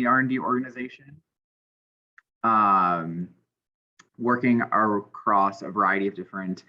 the R&D organization, working across a variety of different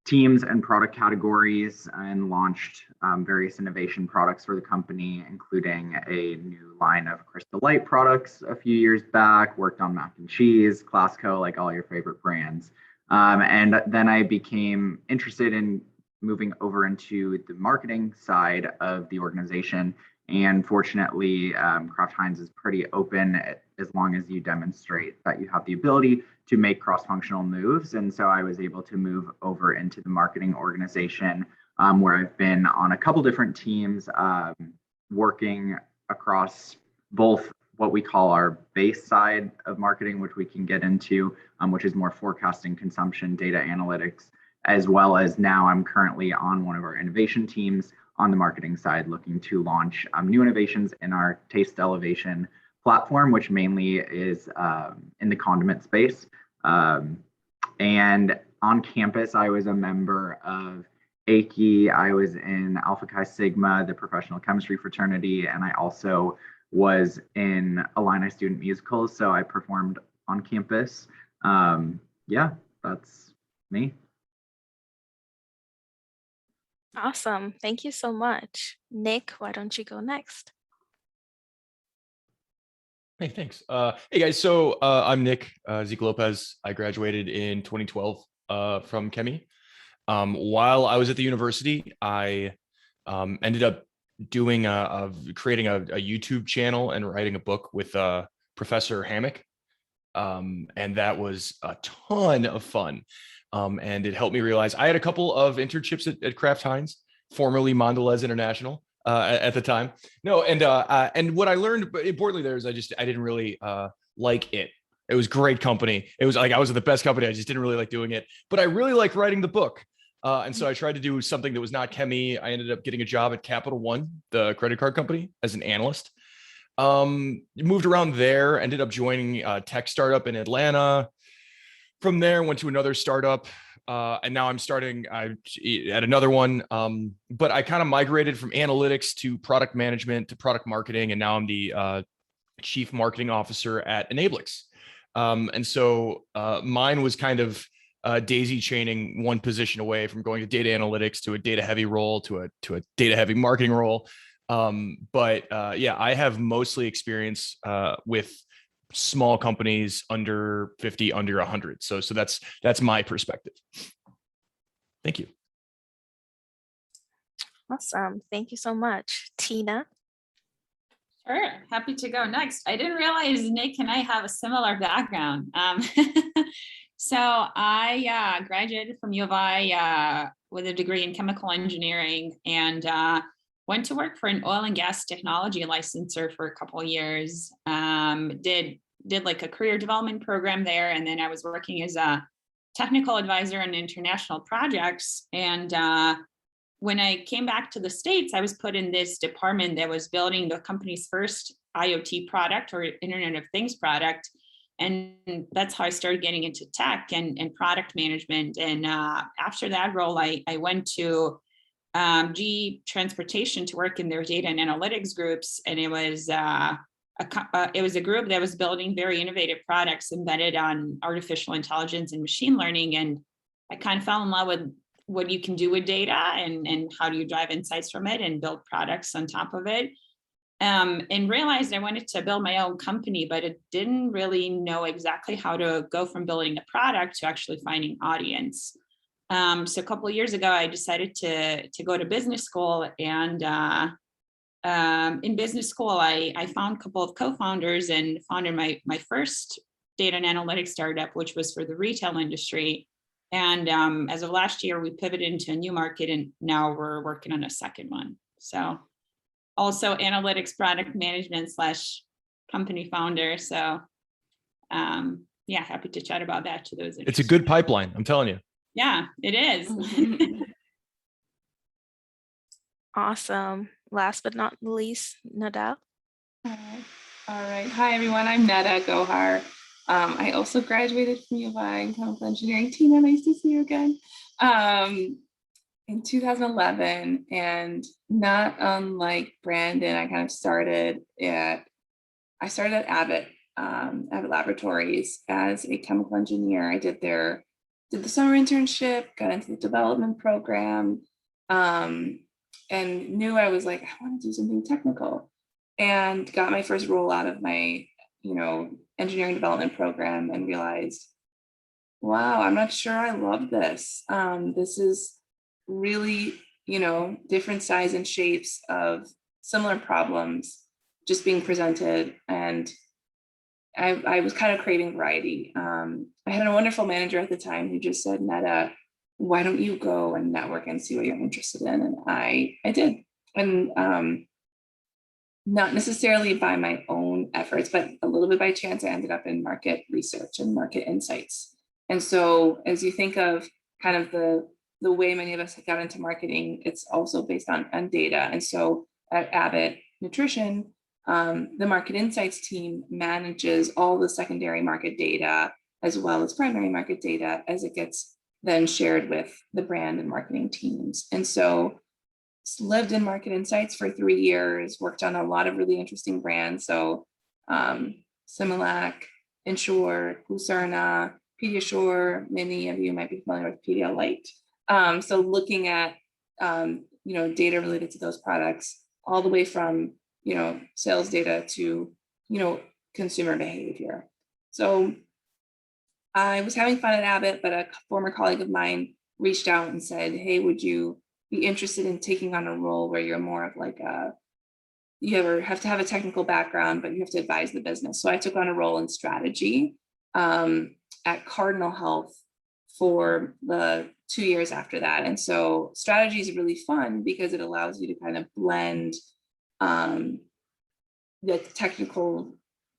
teams and product categories, and launched various innovation products for the company, including a new line of Crystal Light products a few years back, worked on mac and cheese, Classico, like all your favorite brands. And then I became interested in moving over into the marketing side of the organization. And fortunately, Kraft Heinz is pretty open as long as you demonstrate that you have the ability to make cross-functional moves. And so I was able to move over into the marketing organization, where I've been on a couple different teams, working across both what we call our base side of marketing, which we can get into, which is more forecasting, consumption, data analytics, as well as now I'm currently on one of our innovation teams on the marketing side, looking to launch new innovations in our Taste Elevation platform, which mainly is in the condiment space. And on campus, I was a member of AICHI. I was in Alpha Chi Sigma, the professional chemistry fraternity, and I also was in Illini student musicals, so I performed on campus. Yeah, that's me. Awesome. Thank you so much. Nick, why don't you go next? Hey, thanks. Hey guys, so I'm Nick Zeke Lopez. I graduated in 2012 from Chemi. While I was at the university, I ended up doing creating a YouTube channel and writing a book with Professor Hammock. And that was a ton of fun. And it helped me realize I had a couple of internships at Kraft Heinz, formerly Mondelez International, at the time. No, and what I learned, but importantly, there is I didn't really like it. It was great company. It was like I was at the best company. I just didn't really like doing it, but I really liked writing the book. And so I tried to do something that was not Chemi. I ended up getting a job at Capital One, the credit card company, as an analyst. Moved around there, ended up joining a tech startup in Atlanta. From there, went to another startup, and now I'm starting at another one. But I kind of migrated from analytics to product management to product marketing, and now I'm the chief marketing officer at Enablix. And so mine was kind of daisy chaining one position away from going to data analytics to a data heavy role to a data heavy marketing role. But yeah, I have mostly experience with small companies under 50, under 100. So that's my perspective. Thank you. Awesome. Thank you so much. Tina? Sure, happy to go next. I didn't realize Nick and I have a similar background. So I graduated from U of I with a degree in chemical engineering, and went to work for an oil and gas technology licensor for a couple of years. Did like a career development program there, and then I was working as a technical advisor on international projects. And when I came back to the States, I was put in this department that was building the company's first IoT product, or Internet of Things product. And that's how I started getting into tech and product management. And after that role, I went to GE Transportation to work in their data and analytics groups. And it was a group that was building very innovative products embedded on artificial intelligence and machine learning. And I kind of fell in love with what you can do with data and how do you drive insights from it and build products on top of it. And realized I wanted to build my own company, but I didn't really know exactly how to go from building a product to actually finding audience. So a couple of years ago, I decided to go to business school, and in business school, I found a couple of co-founders and founded my first data and analytics startup, which was for the retail industry. And as of last year, we pivoted into a new market, and now we're working on a second one. So also analytics, product management / company founder. So yeah, happy to chat about that to those. It's a good pipeline, I'm telling you. Yeah, it is. Awesome. Last but not least, Nada. All right. Hi, everyone. I'm Nada Gohar. I also graduated from U of I in chemical engineering. Tina, nice to see you again. In 2011, and not unlike Brandon, I kind of started at I started at Abbott Laboratories as a chemical engineer. I did the summer internship, got into the development program, and knew I was like, I want to do something technical, and got my first role out of my, engineering development program, and realized, wow, I'm not sure I love this. This is really, different size and shapes of similar problems just being presented. And I was kind of craving variety. I had a wonderful manager at the time who just said, Netta, why don't you go and network and see what you're interested in? And I did. And not necessarily by my own efforts, but a little bit by chance, I ended up in market research and market insights. And so as you think of kind of the way many of us got into marketing, it's also based on data. And so at Abbott Nutrition, the market insights team manages all the secondary market data as well as primary market data as it gets then shared with the brand and marketing teams. And so lived in market insights for 3 years, worked on a lot of really interesting brands. So Similac, Ensure, Glucerna, Pediasure, many of you might be familiar with Pedialyte. So looking at data related to those products, all the way from sales data to consumer behavior. So I was having fun at Abbott, but a former colleague of mine reached out and said, hey, would you be interested in taking on a role where you're more of like you have to have a technical background, but you have to advise the business. So I took on a role in strategy at Cardinal Health for the 2 years after that. And so strategy is really fun because it allows you to kind of blend the technical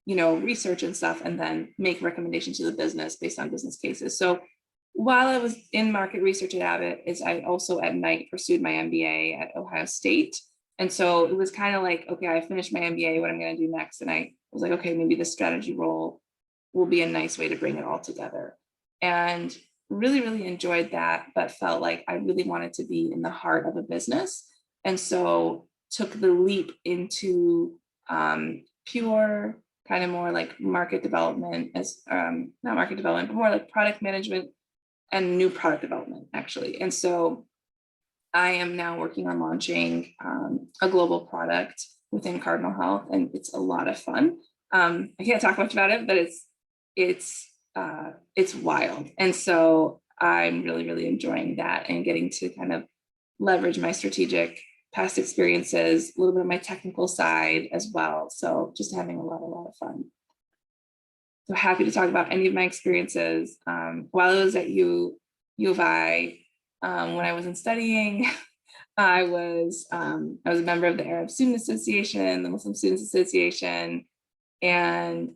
research and stuff, and then make recommendations to the business based on business cases. So while I was in market research at Abbott, I also at night pursued my MBA at Ohio State. And so it was kind of like, okay, I finished my MBA, what I'm going to do next? And I was like, okay, maybe the strategy role will be a nice way to bring it all together. And really, really enjoyed that, but felt like I really wanted to be in the heart of a business. And so took the leap into pure kind of more like market development, as not market development, but more like product management and new product development, actually. And so I am now working on launching a global product within Cardinal Health, and it's a lot of fun. I can't talk much about it, but it's wild. And so I'm really, really enjoying that and getting to kind of leverage my strategic past experiences, a little bit of my technical side as well. So just having a lot of fun. So happy to talk about any of my experiences. While I was at U of I, when I wasn't studying, I was a member of the Arab Student Association, the Muslim Students Association, and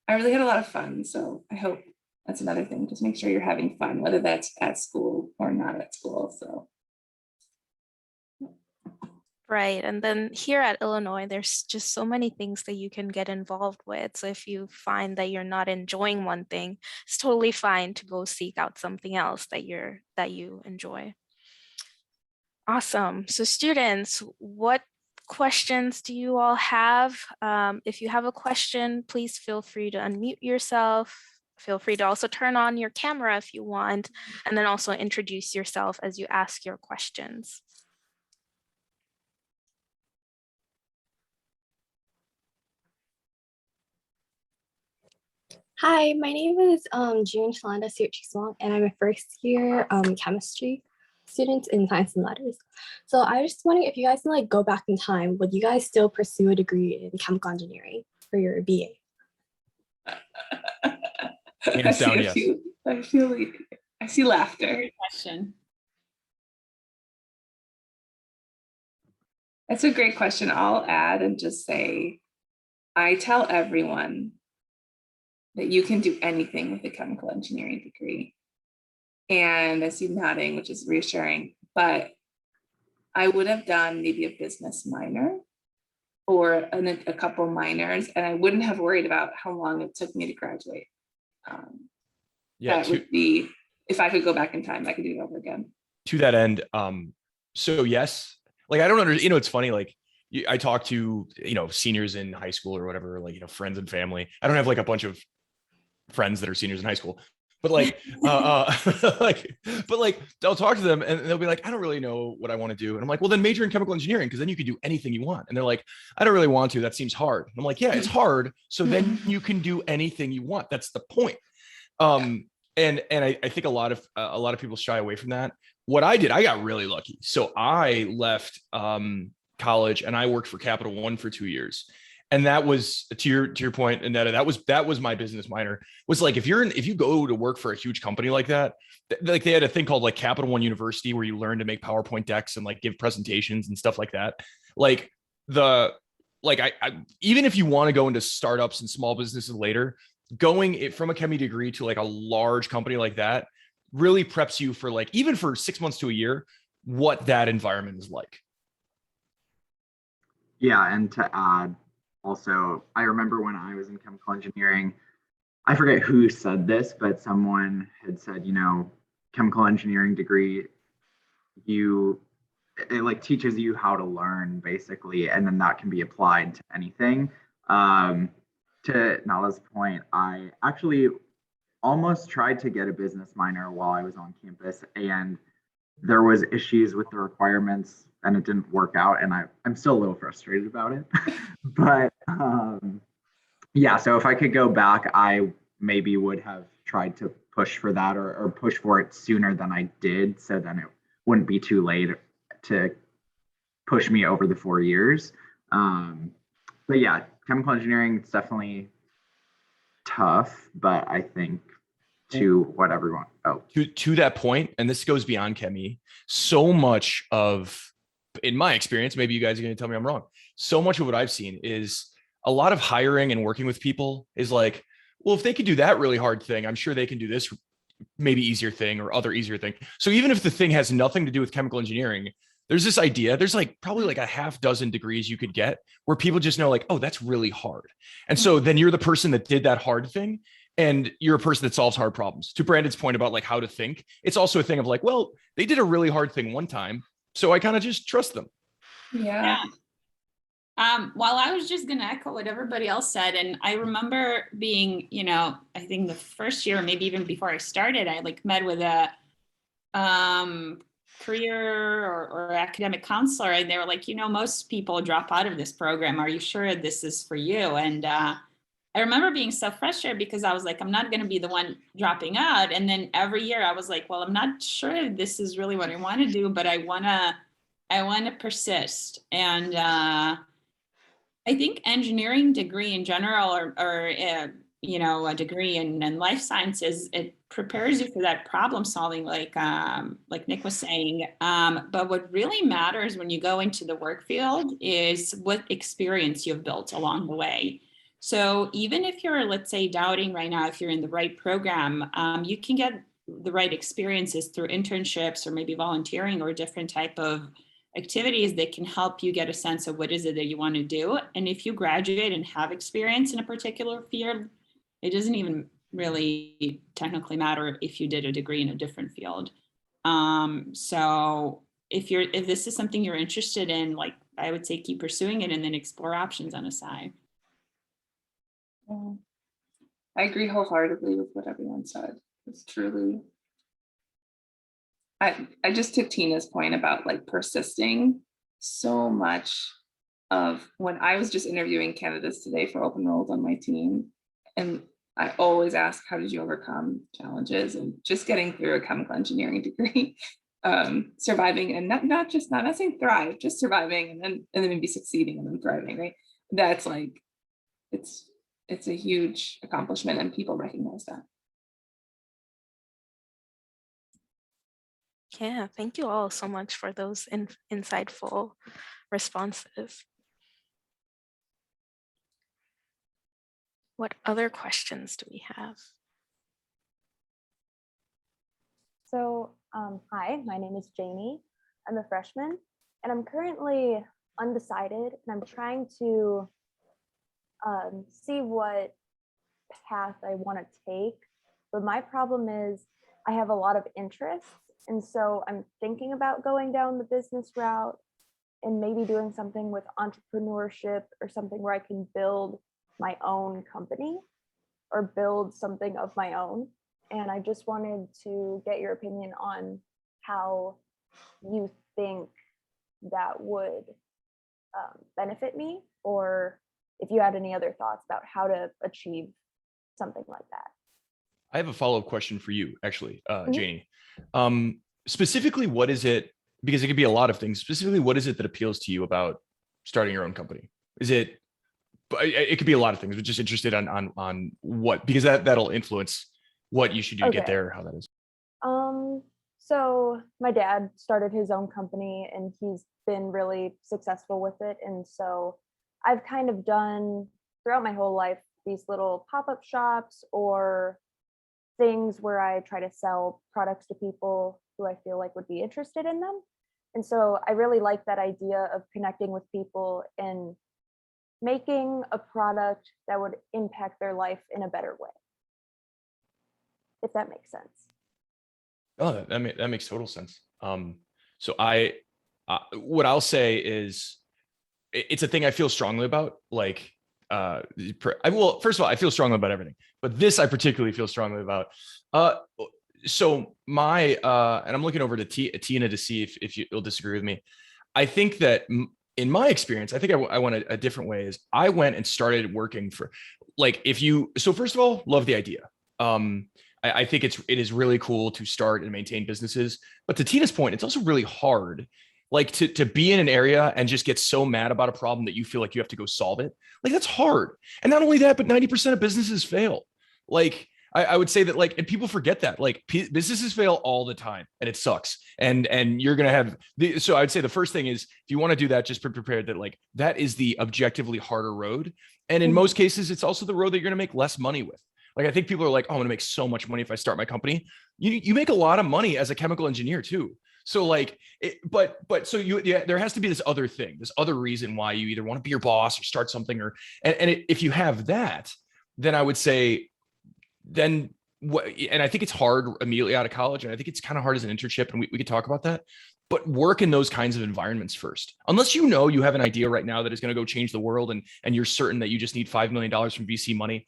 I really had a lot of fun. So I hope that's another thing. Just make sure you're having fun, whether that's at school or not at school. So. Right. And then here at Illinois, there's just so many things that you can get involved with. So if you find that you're not enjoying one thing, it's totally fine to go seek out something else that you enjoy. Awesome. So students, what questions do you all have? If you have a question, please feel free to unmute yourself. Feel free to also turn on your camera if you want, and then also introduce yourself as you ask your questions. Hi, my name is June Shalanda Sirt-Chiswang, and I'm a first year chemistry student in science and letters. So I was just wondering if you guys can like go back in time, would you guys still pursue a degree in chemical engineering for your BA? Hands down, yes. I feel like I see laughter. Great question. That's a great question. I'll add and just say, I tell everyone that you can do anything with a chemical engineering degree. And I see you nodding, which is reassuring, but I would have done maybe a business minor or a couple minors, and I wouldn't have worried about how long it took me to graduate. That would be, if I could go back in time, I could do it over again. To that end, so yes, like I don't understand, it's funny, like I talk to, seniors in high school or whatever, like, friends and family. I don't have like a bunch of friends that are seniors in high school, but like, like I'll talk to them and they'll be like, I don't really know what I want to do. And I'm like, well, then major in chemical engineering, because then you can do anything you want. And they're like, I don't really want to. That seems hard. And I'm like, yeah, it's hard. So then you can do anything you want. That's the point. And I think a lot of people shy away from that. What I did, I got really lucky. So I left college and I worked for Capital One for 2 years. And that was to your point, Annetta, that was my business minor. Was like, if you go to work for a huge company like that, like they had a thing called like Capital One University where you learn to make PowerPoint decks and like give presentations and stuff like that. Like I even if you want to go into startups and small businesses later, going it from a chemie degree to like a large company like that really preps you for like, even for 6 months to a year, what that environment is like. Yeah, and to add, also, I remember when I was in chemical engineering, I forget who said this, but someone had said, chemical engineering degree, it like teaches you how to learn basically, and then that can be applied to anything. To Nala's point, I actually almost tried to get a business minor while I was on campus, and there was issues with the requirements and it didn't work out, and I'm still a little frustrated about it. But yeah, so if I could go back, I maybe would have tried to push for that, or push for it sooner than I did, so then it wouldn't be too late to push me over the 4 years. But yeah, chemical engineering, it's definitely tough, but I think to what everyone, to that point, and this goes beyond chemie, so much of, in my experience, maybe you guys are going to tell me I'm wrong, so much of what I've seen is a lot of hiring and working with people is like, well, if they could do that really hard thing, I'm sure they can do this maybe easier thing or other easier thing. So even if the thing has nothing to do with chemical engineering, there's this idea, there's like probably like a half dozen degrees you could get where people just know like, oh, that's really hard. And so then you're the person that did that hard thing, and you're a person that solves hard problems. To Brandon's point about like how to think, it's also a thing of like, well, they did a really hard thing one time, so I kind of just trust them. Yeah. Well, I was just going to echo what everybody else said. And I remember being, I think the first year, maybe even before I started, I like met with a career or academic counselor, and they were like, most people drop out of this program. Are you sure this is for you? And I remember being so frustrated because I was like, I'm not going to be the one dropping out. And then every year I was like, well, I'm not sure if this is really what I want to do, but I want to persist. And I think engineering degree in general, or a degree in life sciences, it prepares you for that problem solving, like Nick was saying. But what really matters when you go into the work field is what experience you've built along the way. So even if you're, let's say, doubting right now if you're in the right program, you can get the right experiences through internships or maybe volunteering or different type of activities that can help you get a sense of what is it that you want to do. And if you graduate and have experience in a particular field, it doesn't even really technically matter if you did a degree in a different field. So if this is something you're interested in, like I would say keep pursuing it and then explore options on the side. Yeah. I agree wholeheartedly with what everyone said. It's truly, I just took Tina's point about like persisting. So much of when I was just interviewing candidates today for open roles on my team, and I always ask, how did you overcome challenges? And just getting through a chemical engineering degree, surviving, and not saying thrive, just surviving, and then maybe succeeding and then thriving, right? That's like, it's a huge accomplishment, and people recognize that. Yeah, thank you all so much for those insightful responses. What other questions do we have? So, hi, my name is Jamie. I'm a freshman, and I'm currently undecided, and I'm trying to see what path I want to take. But my problem is I have a lot of interests, and so I'm thinking about going down the business route, in maybe doing something with entrepreneurship or something where I can build my own company or build something of my own. And I just wanted to get your opinion on how you think that would benefit me, or if you had any other thoughts about how to achieve something like that. I have a follow-up question for you, actually, Mhm. Janie. Specifically, what is it, because it could be a lot of things, specifically, what is it that appeals to you about starting your own company? Is it, it could be a lot of things, but just interested on what, because that'll influence what you should do to get Okay. there, how that is. So my dad started his own company and he's been really successful with it. And so I've kind of done throughout my whole life these little pop-up shops or things where I try to sell products to people who I feel like would be interested in them. And so I really like that idea of connecting with people and making a product that would impact their life in a better way, if that makes sense. Oh, that makes total sense. So what I'll say is, it's a thing I feel strongly about. Like, well, first of all, I feel strongly about everything, but this I particularly feel strongly about. So and I'm looking over to Tina to see if you'll disagree with me. I think that in my experience, I think I went a different way. Is I went and started working for, like, so first of all, love the idea. I think it is really cool to start and maintain businesses. But to Tina's point, it's also really hard, like to be in an area and just get so mad about a problem that you feel like you have to go solve it. Like, that's hard. And not only that, but 90% of businesses fail. Like, I would say that, like, and people forget that, like, businesses fail all the time and it sucks. And you're going to have so I'd say the first thing is, if you want to do that, just be prepared that, like, that is the objectively harder road. And in most cases, it's also the road that you're going to make less money with. Like, I think people are like, oh, I'm going to make so much money if I start my company. You make a lot of money as a chemical engineer too. So, like, there has to be this other thing, this other reason why you either want to be your boss or start something, or, if you have that, then I would say, then what, and I think it's hard immediately out of college. And I think it's kind of hard as an internship. And we could talk about that, but work in those kinds of environments first, unless you know you have an idea right now that is going to go change the world. And you're certain that you just need $5 million from VC money.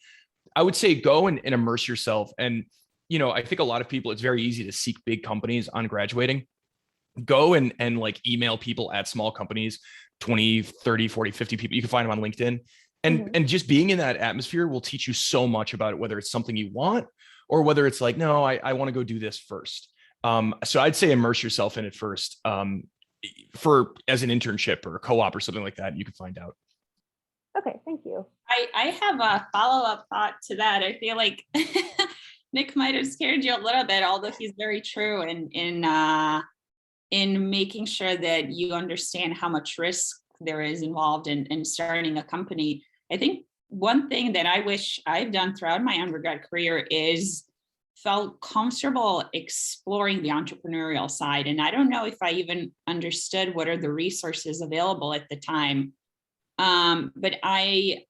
I would say go and immerse yourself. And, I think a lot of people, it's very easy to seek big companies on graduating. Go and like email people at small companies, 20, 30, 40, 50 people. You can find them on LinkedIn. And just being in that atmosphere will teach you so much about it, whether it's something you want or whether it's like, no, I want to go do this first. So I'd say immerse yourself in it first, as an internship or a co-op or something like that. You can find out. Okay, thank you. I have a follow-up thought to that. I feel like Nick might have scared you a little bit, although he's very true in making sure that you understand how much risk there is involved in starting a company. I think one thing that I wish I've done throughout my undergrad career is felt comfortable exploring the entrepreneurial side. And I don't know if I even understood what are the resources available at the time. But I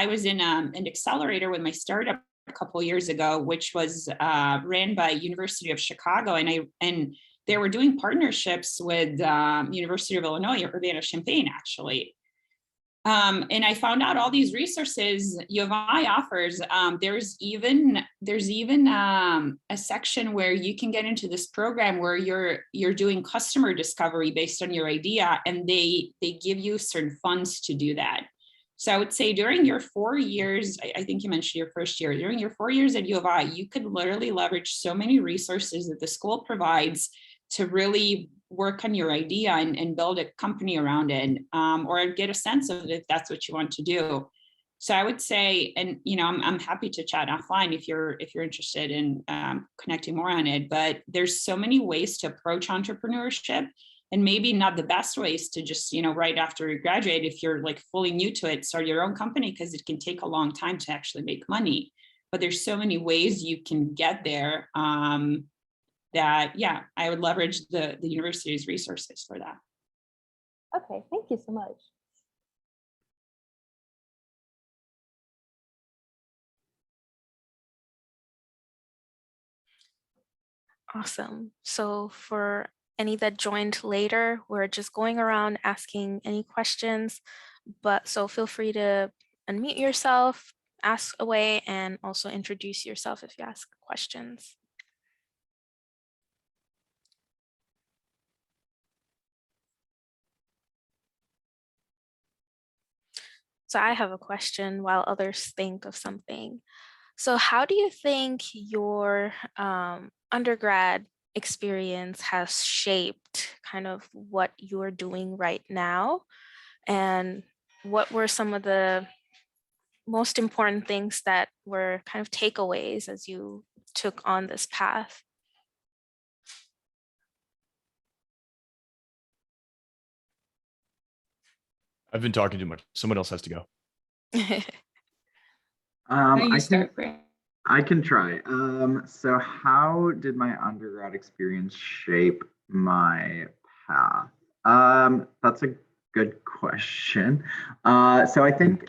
was in an accelerator with my startup a couple of years ago, which was ran by University of Chicago, and they were doing partnerships with University of Illinois, Urbana-Champaign, actually. And I found out all these resources U of I offers. There's even a section where you can get into this program where you're doing customer discovery based on your idea, and they give you certain funds to do that. So I would say during your 4 years, I think you mentioned your first year, during your 4 years at U of I, you could literally leverage so many resources that the school provides to really work on your idea and build a company around it, or get a sense of it if that's what you want to do. So I would say, and I'm happy to chat offline if you're interested in connecting more on it, but there's so many ways to approach entrepreneurship, and maybe not the best ways to just, right after you graduate, if you're like fully new to it, start your own company, because it can take a long time to actually make money. But there's so many ways you can get there. That, yeah, I would leverage the university's resources for that. Okay, thank you so much. Awesome. So for any that joined later, we're just going around asking any questions, but so feel free to unmute yourself, ask away, and also introduce yourself if you ask questions. So I have a question while others think of something. So how do you think your undergrad experience has shaped kind of what you're doing right now? And what were some of the most important things that were kind of takeaways as you took on this path? I've been talking too much. Someone else has to go. Why don't you I can start, Brent? I can try. So how did my undergrad experience shape my path? That's a good question. So I think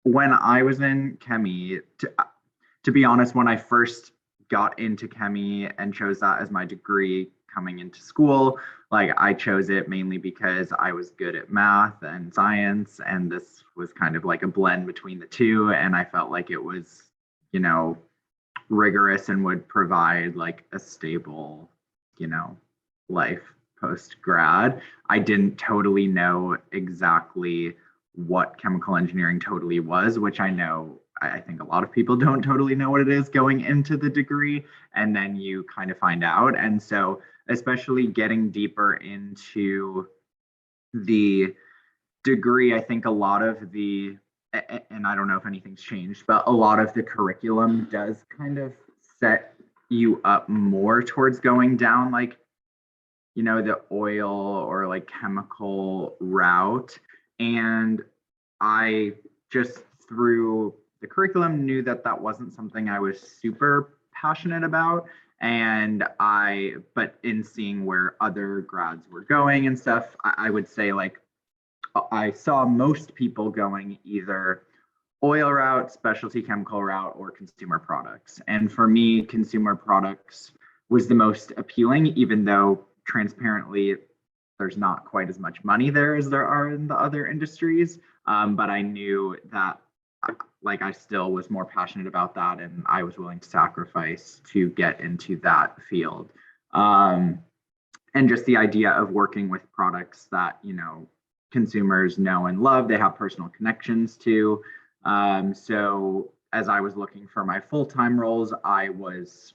when I was in chemi, to be honest, when I first got into chemi and chose that as my degree coming into school, like I chose it mainly because I was good at math and science, and this was kind of like a blend between the two, and I felt like it was, you know, rigorous and would provide like a stable, you know, life post grad. I didn't totally know exactly what chemical engineering totally was, which I know I think a lot of people don't totally know what it is going into the degree, and then you kind of find out. And so, especially getting deeper into the degree, I think a lot of the, and I don't know if anything's changed, but a lot of the curriculum does kind of set you up more towards going down like, you know, the oil or like chemical route. And I just through the curriculum knew that that wasn't something I was super passionate about. And but in seeing where other grads were going and stuff, I would say like I saw most people going either oil route, specialty chemical route, or consumer products. And for me, consumer products was the most appealing, even though transparently there's not quite as much money there as there are in the other industries. But I knew that like I still was more passionate about that, and I was willing to sacrifice to get into that field. And just the idea of working with products that, you know, consumers know and love, they have personal connections to. So as I was looking for my full-time roles, I was,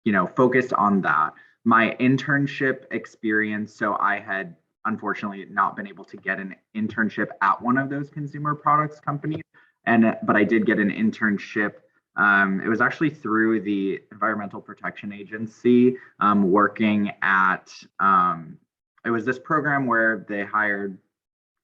you know, focused on that. My internship experience, so I had unfortunately not been able to get an internship at one of those consumer products companies, but I did get an internship. It was actually through the Environmental Protection Agency, working at. It was this program where they hired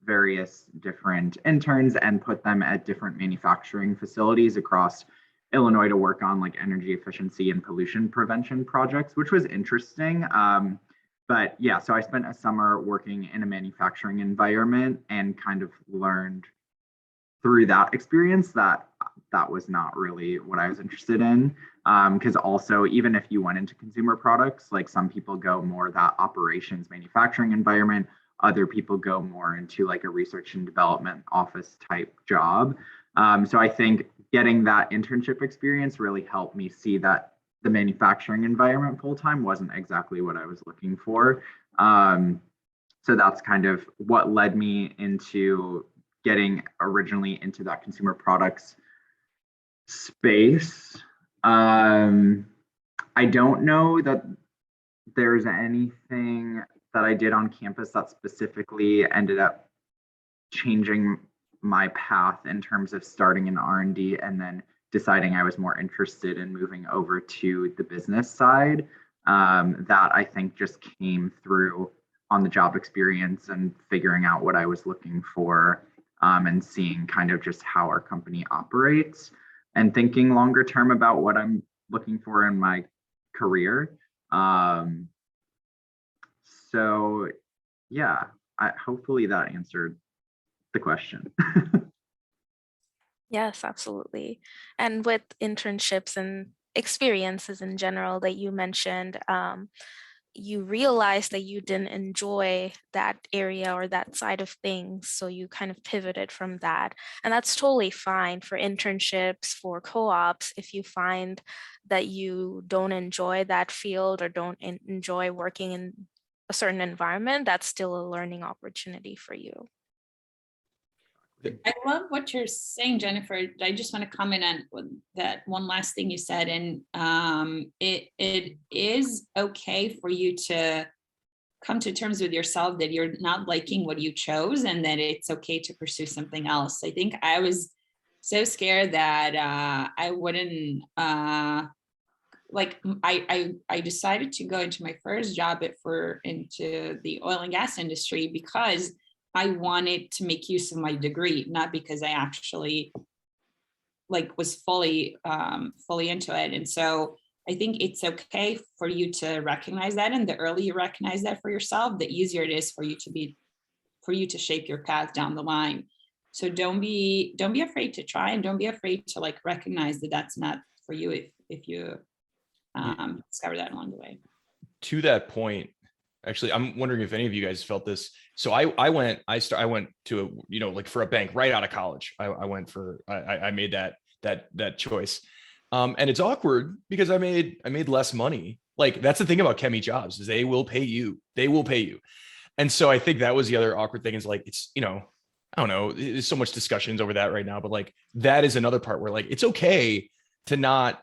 various different interns and put them at different manufacturing facilities across Illinois to work on like energy efficiency and pollution prevention projects, which was interesting. But yeah, so I spent a summer working in a manufacturing environment and kind of learned through that experience that that was not really what I was interested in. Because also, even if you went into consumer products, like some people go more that operations manufacturing environment, other people go more into like a research and development office type job. So I think getting that internship experience really helped me see that the manufacturing environment full time wasn't exactly what I was looking for. So that's kind of what led me into getting originally into that consumer products space. I don't know that there's anything that I did on campus that specifically ended up changing my path in terms of starting in R&D and then deciding I was more interested in moving over to the business side. That I think just came through on the job experience and figuring out what I was looking for, and seeing kind of just how our company operates and thinking longer term about what I'm looking for in my career. So yeah, hopefully that answered the question. Yes, absolutely. And with internships and experiences in general that you mentioned, you realize that you didn't enjoy that area or that side of things. So you kind of pivoted from that. And that's totally fine for internships, for co-ops. If you find that you don't enjoy that field or don't enjoy working in a certain environment, that's still a learning opportunity for you. I love what you're saying, Jennifer. I just want to comment on that one last thing you said. And it is okay for you to come to terms with yourself that you're not liking what you chose and that it's okay to pursue something else. I think I was so scared that I wouldn't I decided to go into my first job into the oil and gas industry because I wanted to make use of my degree, not because I actually was fully into it. And so I think it's okay for you to recognize that. And the earlier you recognize that for yourself, the easier it is for you to shape your path down the line. So don't be afraid to try, and don't be afraid to recognize that that's not for you if you discover that along the way. To that point, actually, I'm wondering if any of you guys felt this. So I went to for a bank right out of college. I made that choice. And it's awkward because I made less money. That's the thing about Chemi jobs is they will pay you. And so I think that was the other awkward thing is it's, I don't know, there's so much discussions over that right now, but that is another part where it's okay to not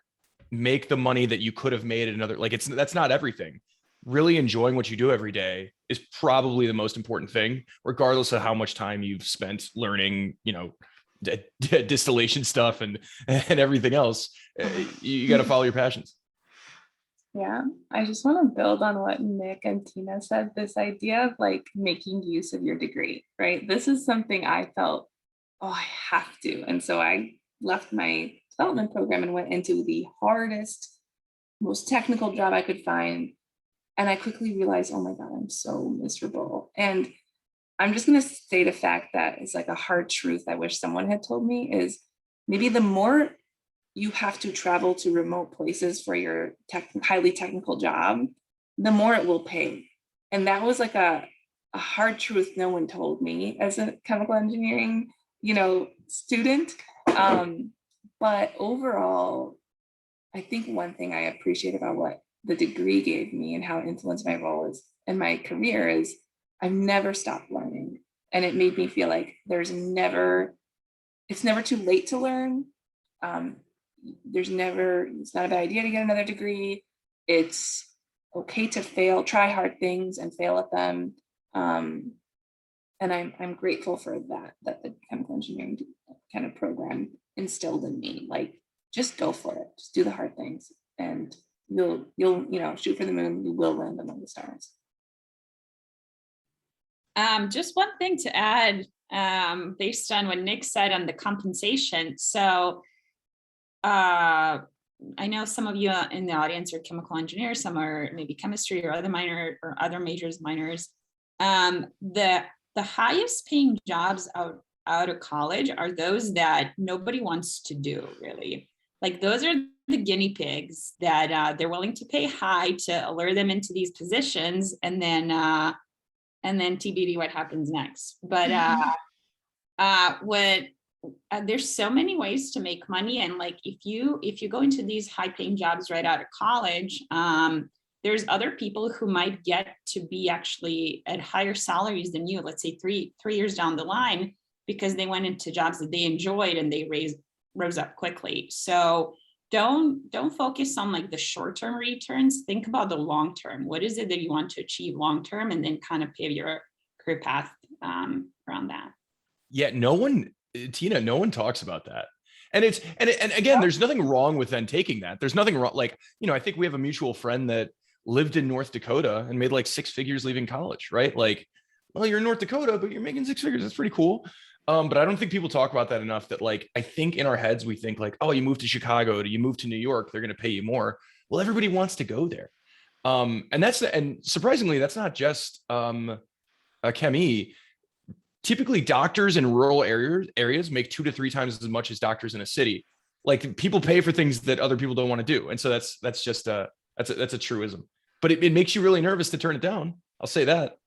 make the money that you could have made at another, that's not everything. Really enjoying what you do every day is probably the most important thing, regardless of how much time you've spent learning, distillation stuff and everything else. You got to follow your passions. Yeah, I just want to build on what Nick and Tina said, this idea of making use of your degree, right? This is something I felt, I have to. And so I left my development program and went into the hardest, most technical job I could find. And I quickly realized, oh my God, I'm so miserable. And I'm just going to state a fact that is a hard truth I wish someone had told me is maybe the more you have to travel to remote places for your highly technical job, the more it will pay. And that was a hard truth no one told me as a chemical engineering, student. But overall, I think one thing I appreciate about what the degree gave me and how it influenced my role is in my career is I've never stopped learning. And it made me feel like it's never too late to learn. It's not a bad idea to get another degree. It's okay to fail, try hard things and fail at them. And I'm grateful for that the chemical engineering kind of program instilled in me. Just go for it, just do the hard things, and you'll shoot for the moon, you will land among the stars. Just one thing to add, based on what Nick said on the compensation. So I know some of you in the audience are chemical engineers, some are maybe chemistry or other majors, minors. The highest paying jobs out of college are those that nobody wants to do, really. Those are the guinea pigs that they're willing to pay high to allure them into these positions, and then TBD what happens next. But there's so many ways to make money, and if you go into these high paying jobs right out of college, there's other people who might get to be actually at higher salaries than you, let's say three years down the line, because they went into jobs that they enjoyed and they rose up quickly. So don't focus on the short-term returns. Think about the long-term. What is it that you want to achieve long-term, and then kind of pave your career path around that. Yeah, Tina, no one talks about that. And again, there's nothing wrong with then taking that. There's nothing wrong. I think we have a mutual friend that lived in North Dakota and made 6 figures leaving college, right? Well, you're in North Dakota, but you're making 6 figures. That's pretty cool. But I don't think people talk about that enough, that I think in our heads, we think oh, you move to Chicago, you move to New York, they're going to pay you more. Well, everybody wants to go there. And surprisingly, that's not just a Chemi. Typically doctors in rural areas make 2 to 3 times as much as doctors in a city. People pay for things that other people don't want to do. And so that's just that's a truism. but it makes you really nervous to turn it down. I'll say that.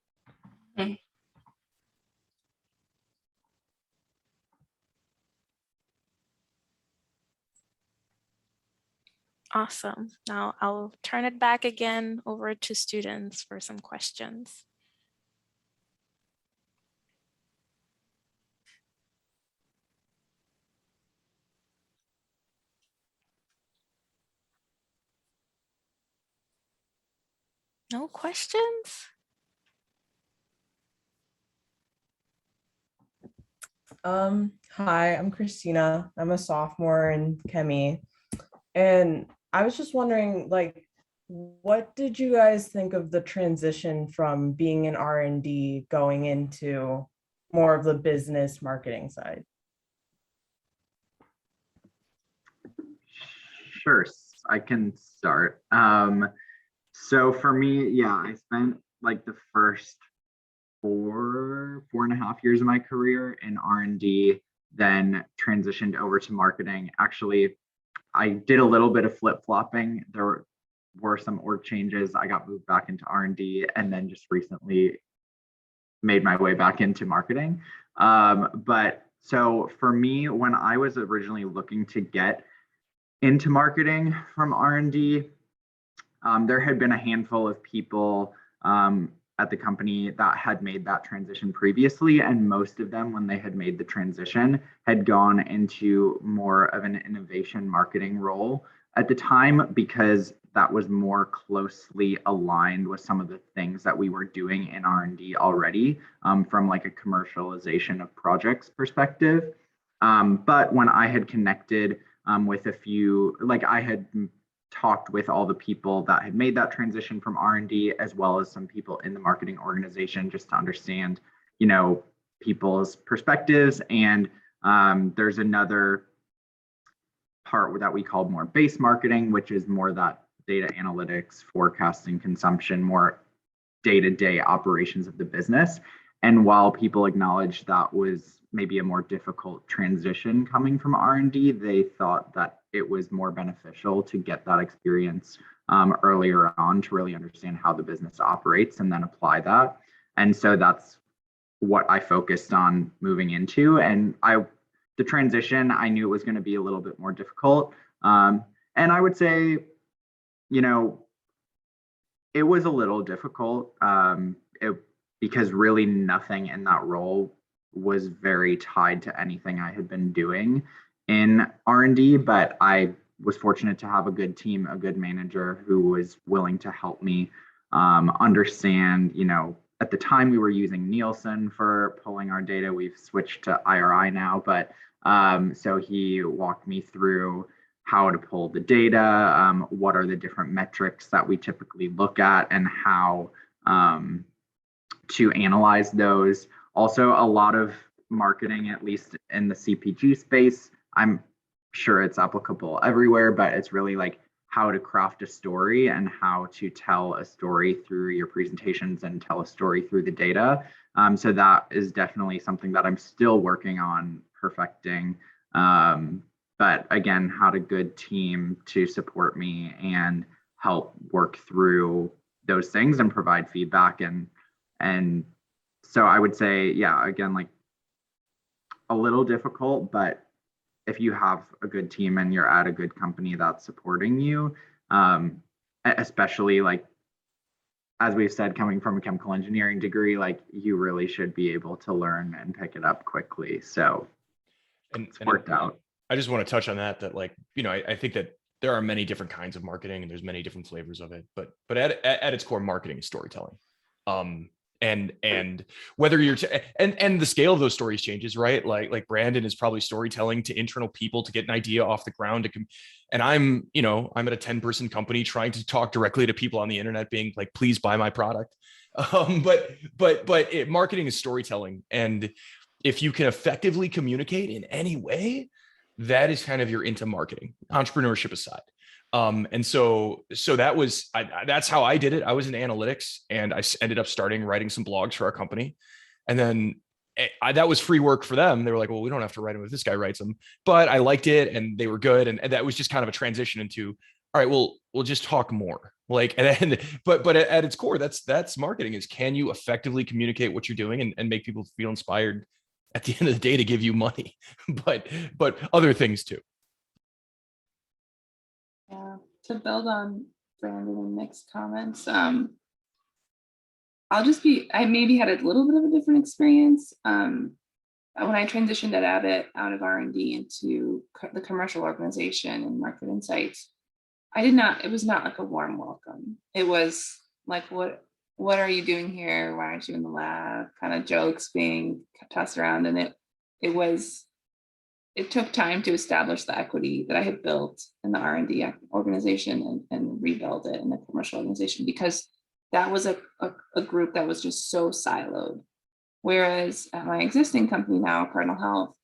Awesome. Now I'll turn it back again over to students for some questions. No questions? Hi, I'm Christina. I'm a sophomore in chemi. And I was just wondering, like, what did you guys think of the transition from being in R&D going into more of the business marketing side? Sure, I can start. So for me, yeah, I spent like the first 4.5 years of my career in R&D, then transitioned over to marketing. Actually, I did a little bit of flip-flopping. There were some org changes. I got moved back into R&D and then just recently made my way back into marketing. But so for me, when I was originally looking to get into marketing from R&D, there had been a handful of people at the company that had made that transition previously, and most of them, when they had made the transition, had gone into more of an innovation marketing role at the time, because that was more closely aligned with some of the things that we were doing in R&D already, from like a commercialization of projects perspective. But when I had connected with a few, like I had talked with all the people that had made that transition from R&D, as well as some people in the marketing organization, just to understand, you know, people's perspectives. And there's another part that we called more base marketing, which is more that data analytics, forecasting, consumption, more day-to-day operations of the business. And while people acknowledged that was maybe a more difficult transition coming from R&D, they thought that it was more beneficial to get that experience earlier on to really understand how the business operates and then apply that. And so that's what I focused on moving into. And the transition, I knew it was going to be a little bit more difficult. And I would say, you know, it was a little difficult because really nothing in that role was very tied to anything I had been doing in R&D, but I was fortunate to have a good team, a good manager who was willing to help me understand, you know, at the time we were using Nielsen for pulling our data. We've switched to IRI now, but so he walked me through how to pull the data, what are the different metrics that we typically look at, and how to analyze those. Also, a lot of marketing, at least in the CPG space, I'm sure it's applicable everywhere, but it's really like how to craft a story and how to tell a story through your presentations and tell a story through the data. So that is definitely something that I'm still working on perfecting. But again, had a good team to support me and help work through those things and provide feedback. And so I would say, yeah, again, like a little difficult, but if you have a good team and you're at a good company that's supporting you, especially like, as we've said, coming from a chemical engineering degree, like you really should be able to learn and pick it up quickly. So it's worked out. I just want to touch on that like, you know, I think that there are many different kinds of marketing and there's many different flavors of it, but at its core, marketing is storytelling. And whether you're and the scale of those stories changes, right? Like Brandon is probably storytelling to internal people to get an idea off the ground and I'm at a 10-person company trying to talk directly to people on the internet being like, please buy my product. But marketing is storytelling. And if you can effectively communicate in any way, that is kind of your into marketing, entrepreneurship aside. And so that's how I did it. I was in analytics and I ended up writing some blogs for our company. And then that was free work for them. They were like, well, we don't have to write them if this guy writes them, but I liked it and they were good. And that was just kind of a transition into, all right, well, we'll just talk more. Like, and but at its core, that's marketing is, can you effectively communicate what you're doing and make people feel inspired at the end of the day to give you money, but other things too. Yeah, to build on Brandon and Nick's comments, I maybe had a little bit of a different experience. When I transitioned at Abbott out of R&D into the commercial organization and market insights, it was not like a warm welcome. It was like, what are you doing here? Why aren't you in the lab? Kind of jokes being tossed around. And it took time to establish the equity that I had built in the R&D organization and rebuild it in the commercial organization, because that was a group that was just so siloed. Whereas at my existing company now, Cardinal Health,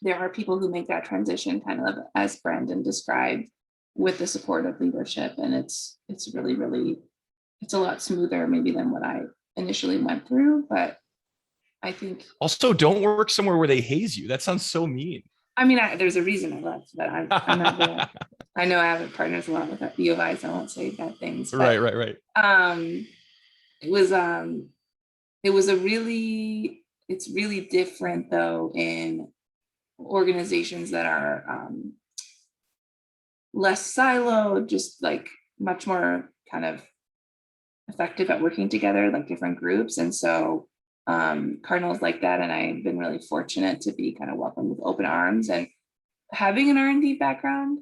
there are people who make that transition kind of as Brandon described, with the support of leadership. And it's really, really, it's a lot smoother maybe than what I initially went through. But I think also, don't work somewhere where they haze you. That sounds so mean. I mean, there's a reason I left, but I'm not there. I know I have partners a lot with U of I, so I won't say bad things. But, Right. It's really different though in organizations that are less siloed, just like much more kind of effective at working together, like different groups. And so Cardinal's like that, and I've been really fortunate to be kind of welcomed with open arms. And having an R&D background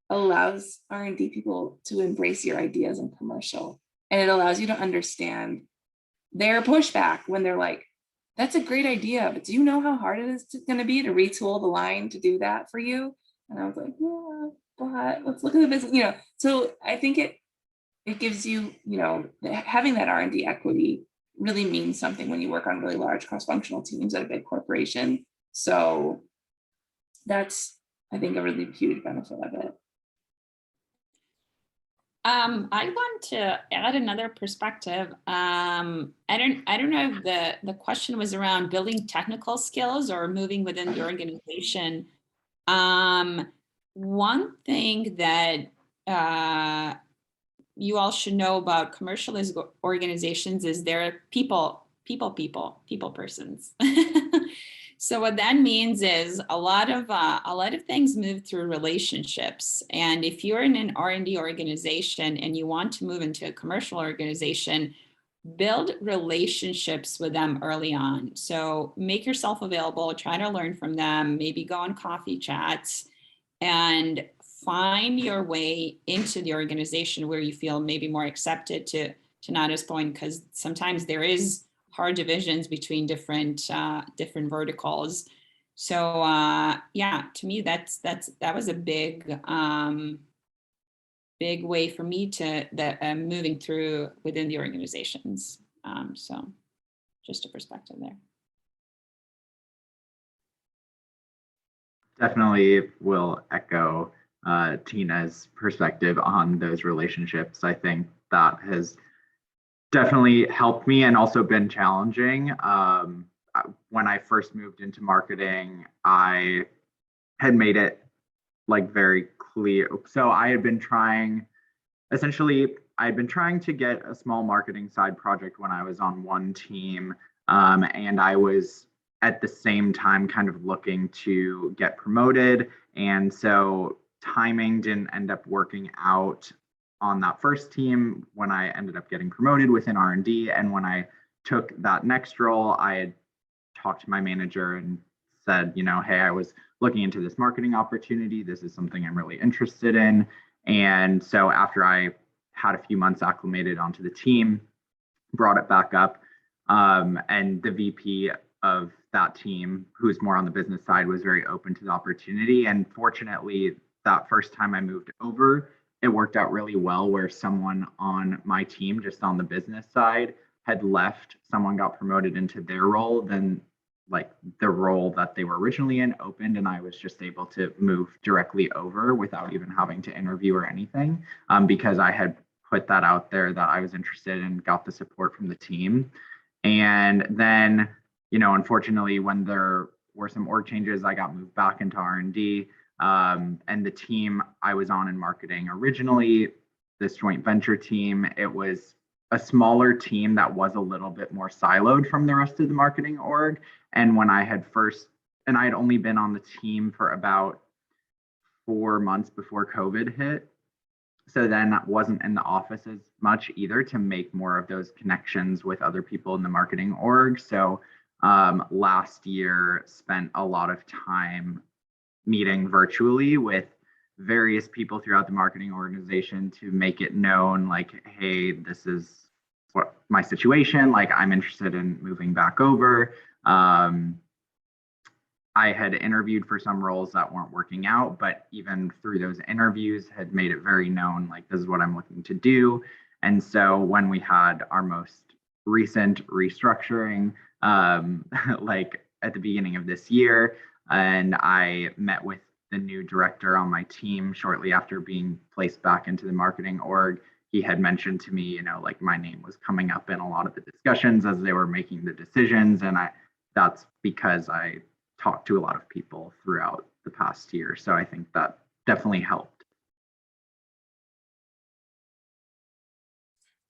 allows R&D people to embrace your ideas in commercial, and it allows you to understand their pushback when they're like, that's a great idea, but do you know how hard it is going to be to retool the line to do that for you? And I was like, yeah, but let's look at the business, So I think it gives you, having that R&D equity really means something when you work on really large cross-functional teams at a big corporation. So that's, I think, a really huge benefit of it. I want to add another perspective. I don't know if the question was around building technical skills or moving within the organization. One thing that you all should know about commercial organizations is they're people persons. So what that means is a lot of things move through relationships. And if you're in an R&D organization and you want to move into a commercial organization, build relationships with them early on. So make yourself available, try to learn from them, maybe go on coffee chats, and find your way into the organization where you feel maybe more accepted, to Nada's point, because sometimes there is hard divisions between different verticals. So yeah, to me, that was a big way for me to moving through within the organizations. So just a perspective there. Definitely will echo Tina's perspective on those relationships. I think that has definitely helped me and also been challenging. When I first moved into marketing, I had made it like very clear. So I had been trying to get a small marketing side project when I was on one team. And I was at the same time kind of looking to get promoted. And so timing didn't end up working out on that first team when I ended up getting promoted within R&D. And when I took that next role, I had talked to my manager and said, hey, I was looking into this marketing opportunity. This is something I'm really interested in. And so after I had a few months acclimated onto the team, brought it back up. And the VP of that team, who's more on the business side, was very open to the opportunity. And fortunately, that first time I moved over, it worked out really well, where someone on my team, just on the business side, had left. Someone got promoted into their role, then like the role that they were originally in opened, and I was just able to move directly over without even having to interview or anything, because I had put that out there that I was interested and got the support from the team. And then, unfortunately, when there were some org changes, I got moved back into R&D. And the team I was on in marketing originally this joint venture team, it was a smaller team that was a little bit more siloed from the rest of the marketing org. And when I had I had only been on the team for about 4 months before COVID hit. So then I wasn't in the office as much either to make more of those connections with other people in the marketing org. So last year spent a lot of time meeting virtually with various people throughout the marketing organization to make it known, like, hey, this is what my situation, like I'm interested in moving back over. I had interviewed for some roles that weren't working out, but even through those interviews had made it very known, like, this is what I'm looking to do. And so when we had our most recent restructuring, like at the beginning of this year, and I met with the new director on my team shortly after being placed back into the marketing org, he had mentioned to me, like my name was coming up in a lot of the discussions as they were making the decisions. And that's because I talked to a lot of people throughout the past year. So I think that definitely helped.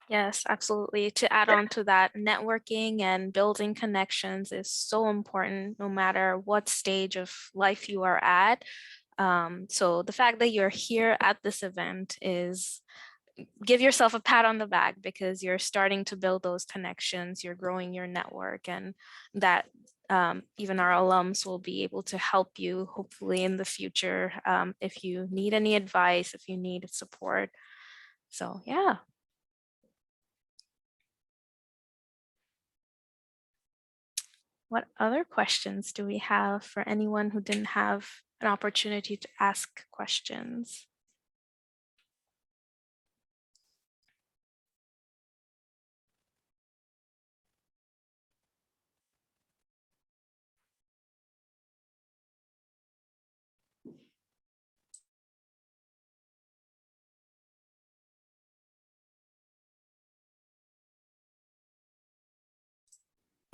Yes, absolutely. To add on to that, networking and building connections is so important no matter what stage of life you are at. So the fact that you're here at this event is, give yourself a pat on the back because you're starting to build those connections, you're growing your network, and that even our alums will be able to help you hopefully in the future if you need any advice, if you need support. So yeah. What other questions do we have for anyone who didn't have an opportunity to ask questions?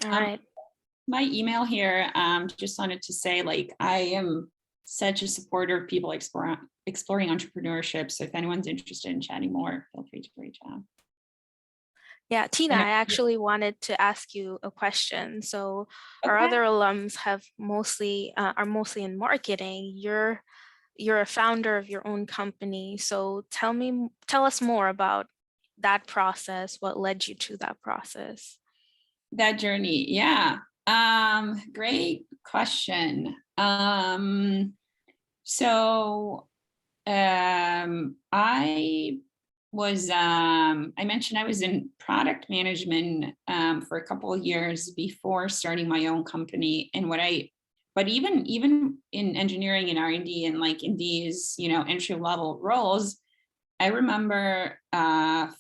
All right. My email here, just wanted to say, like, I am such a supporter of people exploring entrepreneurship. So if anyone's interested in chatting more, feel free to reach out. Yeah, Tina, I actually wanted to ask you a question. So our other alums are mostly in marketing. You're a founder of your own company. So tell us more about that process. What led you to that process? That journey, yeah. Great question. So I mentioned I was in product management for a couple of years before starting my own company. And but even in engineering and R&D and like in these, entry level roles, I remember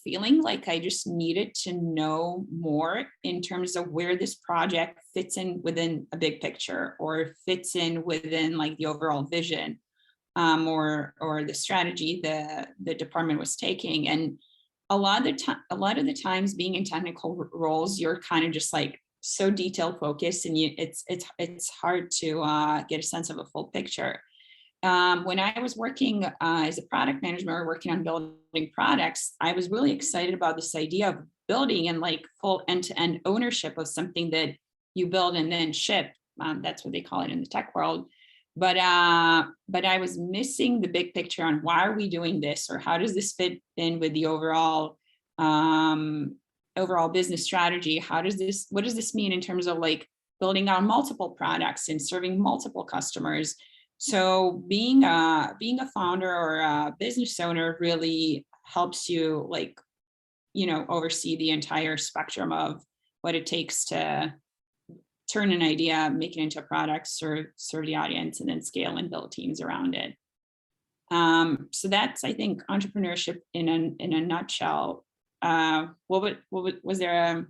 feeling like I just needed to know more in terms of where this project fits in within a big picture or fits in within like the overall vision or the strategy the department was taking. And a lot of the times being in technical roles, you're kind of just like so detail focused, and it's hard to get a sense of a full picture. When I was working as a product manager or working on building products, I was really excited about this idea of building and like full end-to-end ownership of something that you build and then ship. That's what they call it in the tech world. But I was missing the big picture on why are we doing this, or how does this fit in with the overall business strategy? What does this mean in terms of like building out multiple products and serving multiple customers? So being a founder or a business owner really helps you oversee the entire spectrum of what it takes to turn an idea, make it into a product, serve the audience, and then scale and build teams around it. So that's, I think, entrepreneurship in a nutshell. Was there a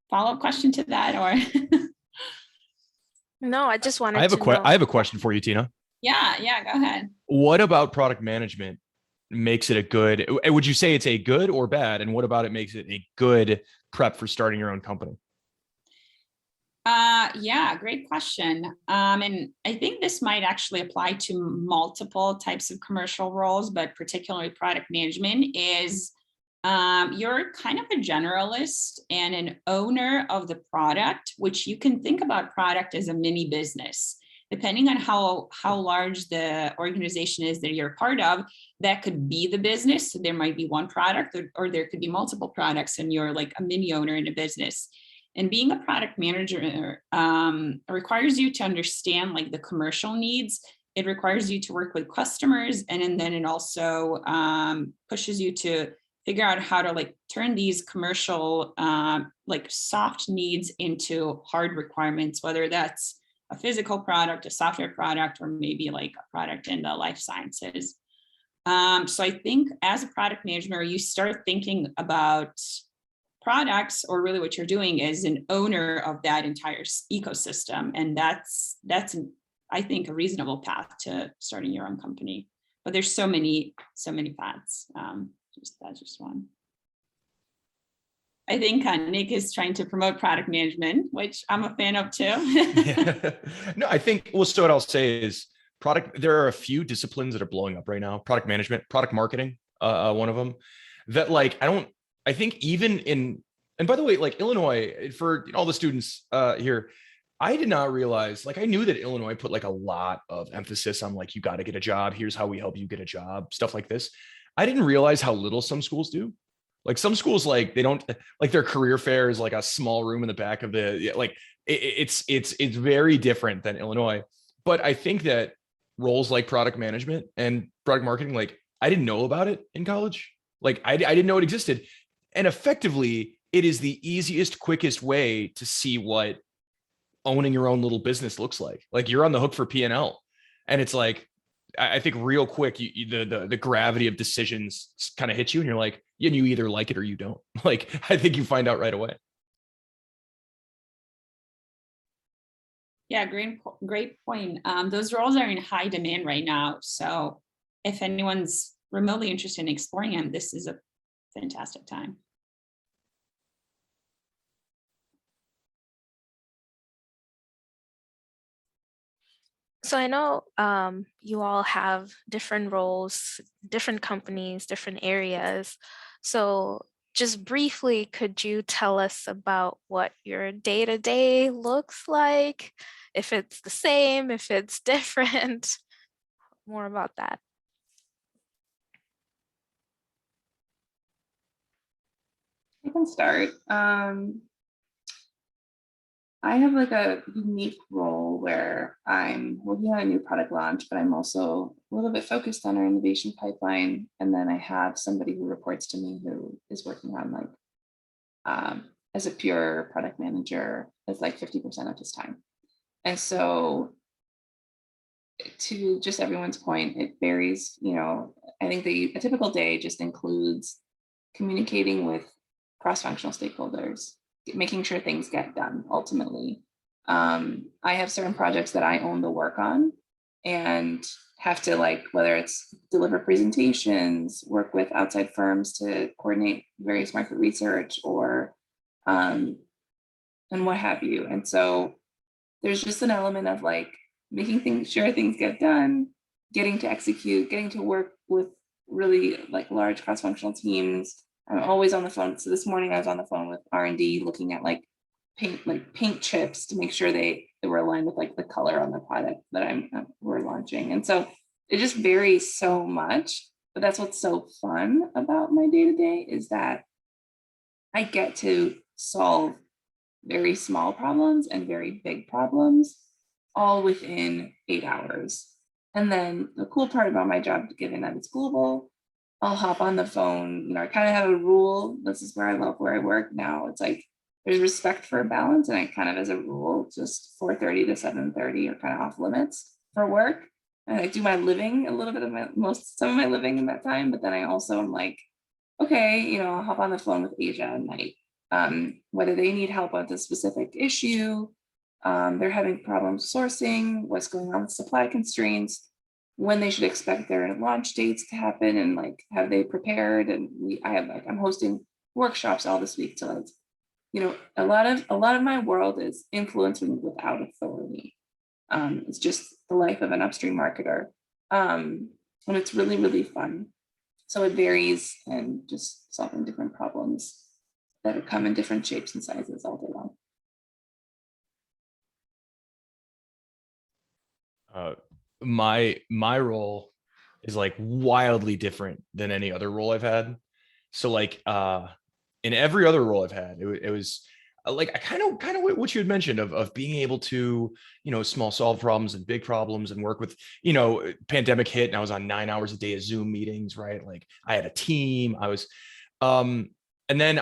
follow-up question to that, or? No, I just wanted I have a question for you, Tina. Yeah, go ahead. What about product management makes it a good, would you say it's a good or bad? And what about it makes it a good prep for starting your own company? Yeah, great question. And I think this might actually apply to multiple types of commercial roles, but particularly product management is you're kind of a generalist and an owner of the product, which you can think about product as a mini business. Depending on how large the organization is that you're part of, that could be the business. So there might be one product or there could be multiple products and you're like a mini owner in a business. And being a product manager requires you to understand like the commercial needs. It requires you to work with customers. And then it also pushes you to figure out how to like turn these commercial like soft needs into hard requirements, whether that's a physical product, a software product, or maybe like a product in the life sciences. So I think as a product manager, you start thinking about products, or really what you're doing is an owner of that entire ecosystem. And that's I think a reasonable path to starting your own company. But there's so many paths. That's just one. I think Nick is trying to promote product management, which I'm a fan of too. Yeah. No, I think, well, so what I'll say is there are a few disciplines that are blowing up right now. Product management, product marketing, one of them that like, I think even and by the way, like Illinois, for all the students here, I did not realize, like I knew that Illinois put like a lot of emphasis on like, you got to get a job. Here's how we help you get a job, stuff like this. I didn't realize how little some schools do. Like some schools, like they don't, like their career fair is like a small room in the back of like it's very different than Illinois. But I think that roles like product management and product marketing, like I didn't know about it in college. Like I didn't know it existed. And effectively, it is the easiest, quickest way to see what owning your own little business looks like. Like you're on the hook for P&L. And it's like, I think real quick, the gravity of decisions kind of hits you and you're like, and you either like it or you don't. Like, I think you find out right away. Yeah, great point. Those roles are in high demand right now. So if anyone's remotely interested in exploring them, this is a fantastic time. So I know you all have different roles, different companies, different areas. So just briefly, could you tell us about what your day-to-day looks like? If it's the same, if it's different, more about that. I can start. I have like a unique role where I'm working on a new product launch, but I'm also a little bit focused on our innovation pipeline. And then I have somebody who reports to me who is working on like, as a pure product manager, as like 50% of his time. And so to just everyone's point, it varies, you know, I think a typical day just includes communicating with cross-functional stakeholders, making sure things get done ultimately. I have certain projects that I own the work on and have to like, whether it's deliver presentations, work with outside firms to coordinate various market research or, and what have you. And so there's just an element of like making sure things get done, getting to execute, getting to work with really like large cross-functional teams. I'm always on the phone. So this morning I was on the phone with R&D looking at like paint chips to make sure they were aligned with like the color on the product that we're launching. And so it just varies so much, but that's what's so fun about my day-to-day is that I get to solve very small problems and very big problems all within 8 hours. And then the cool part about my job, given that it's global, I'll hop on the phone. You know, I kind of have a rule. This is where I love where I work now. It's like there's respect for a balance, and I kind of, as a rule, just 4:30 to 7:30 are kind of off limits for work. And I do my living, a little bit of some of my living in that time. But then I also am like, okay, you know, I'll hop on the phone with Asia at night, whether they need help with a specific issue, they're having problems sourcing, what's going on with supply constraints, when they should expect their launch dates to happen, and like have they prepared. And I'm hosting workshops all this week to like a lot of my world is influencing without authority. It's just the life of an upstream marketer. And it's really, really fun. So it varies and just solving different problems that come in different shapes and sizes all day long. My role is like wildly different than any other role I've had. So like in every other role I've had, it was like I kind of what you had mentioned of being able to, small solve problems and big problems and work with, pandemic hit and I was on 9 hours a day of Zoom meetings, right? Like I had a team. I was and then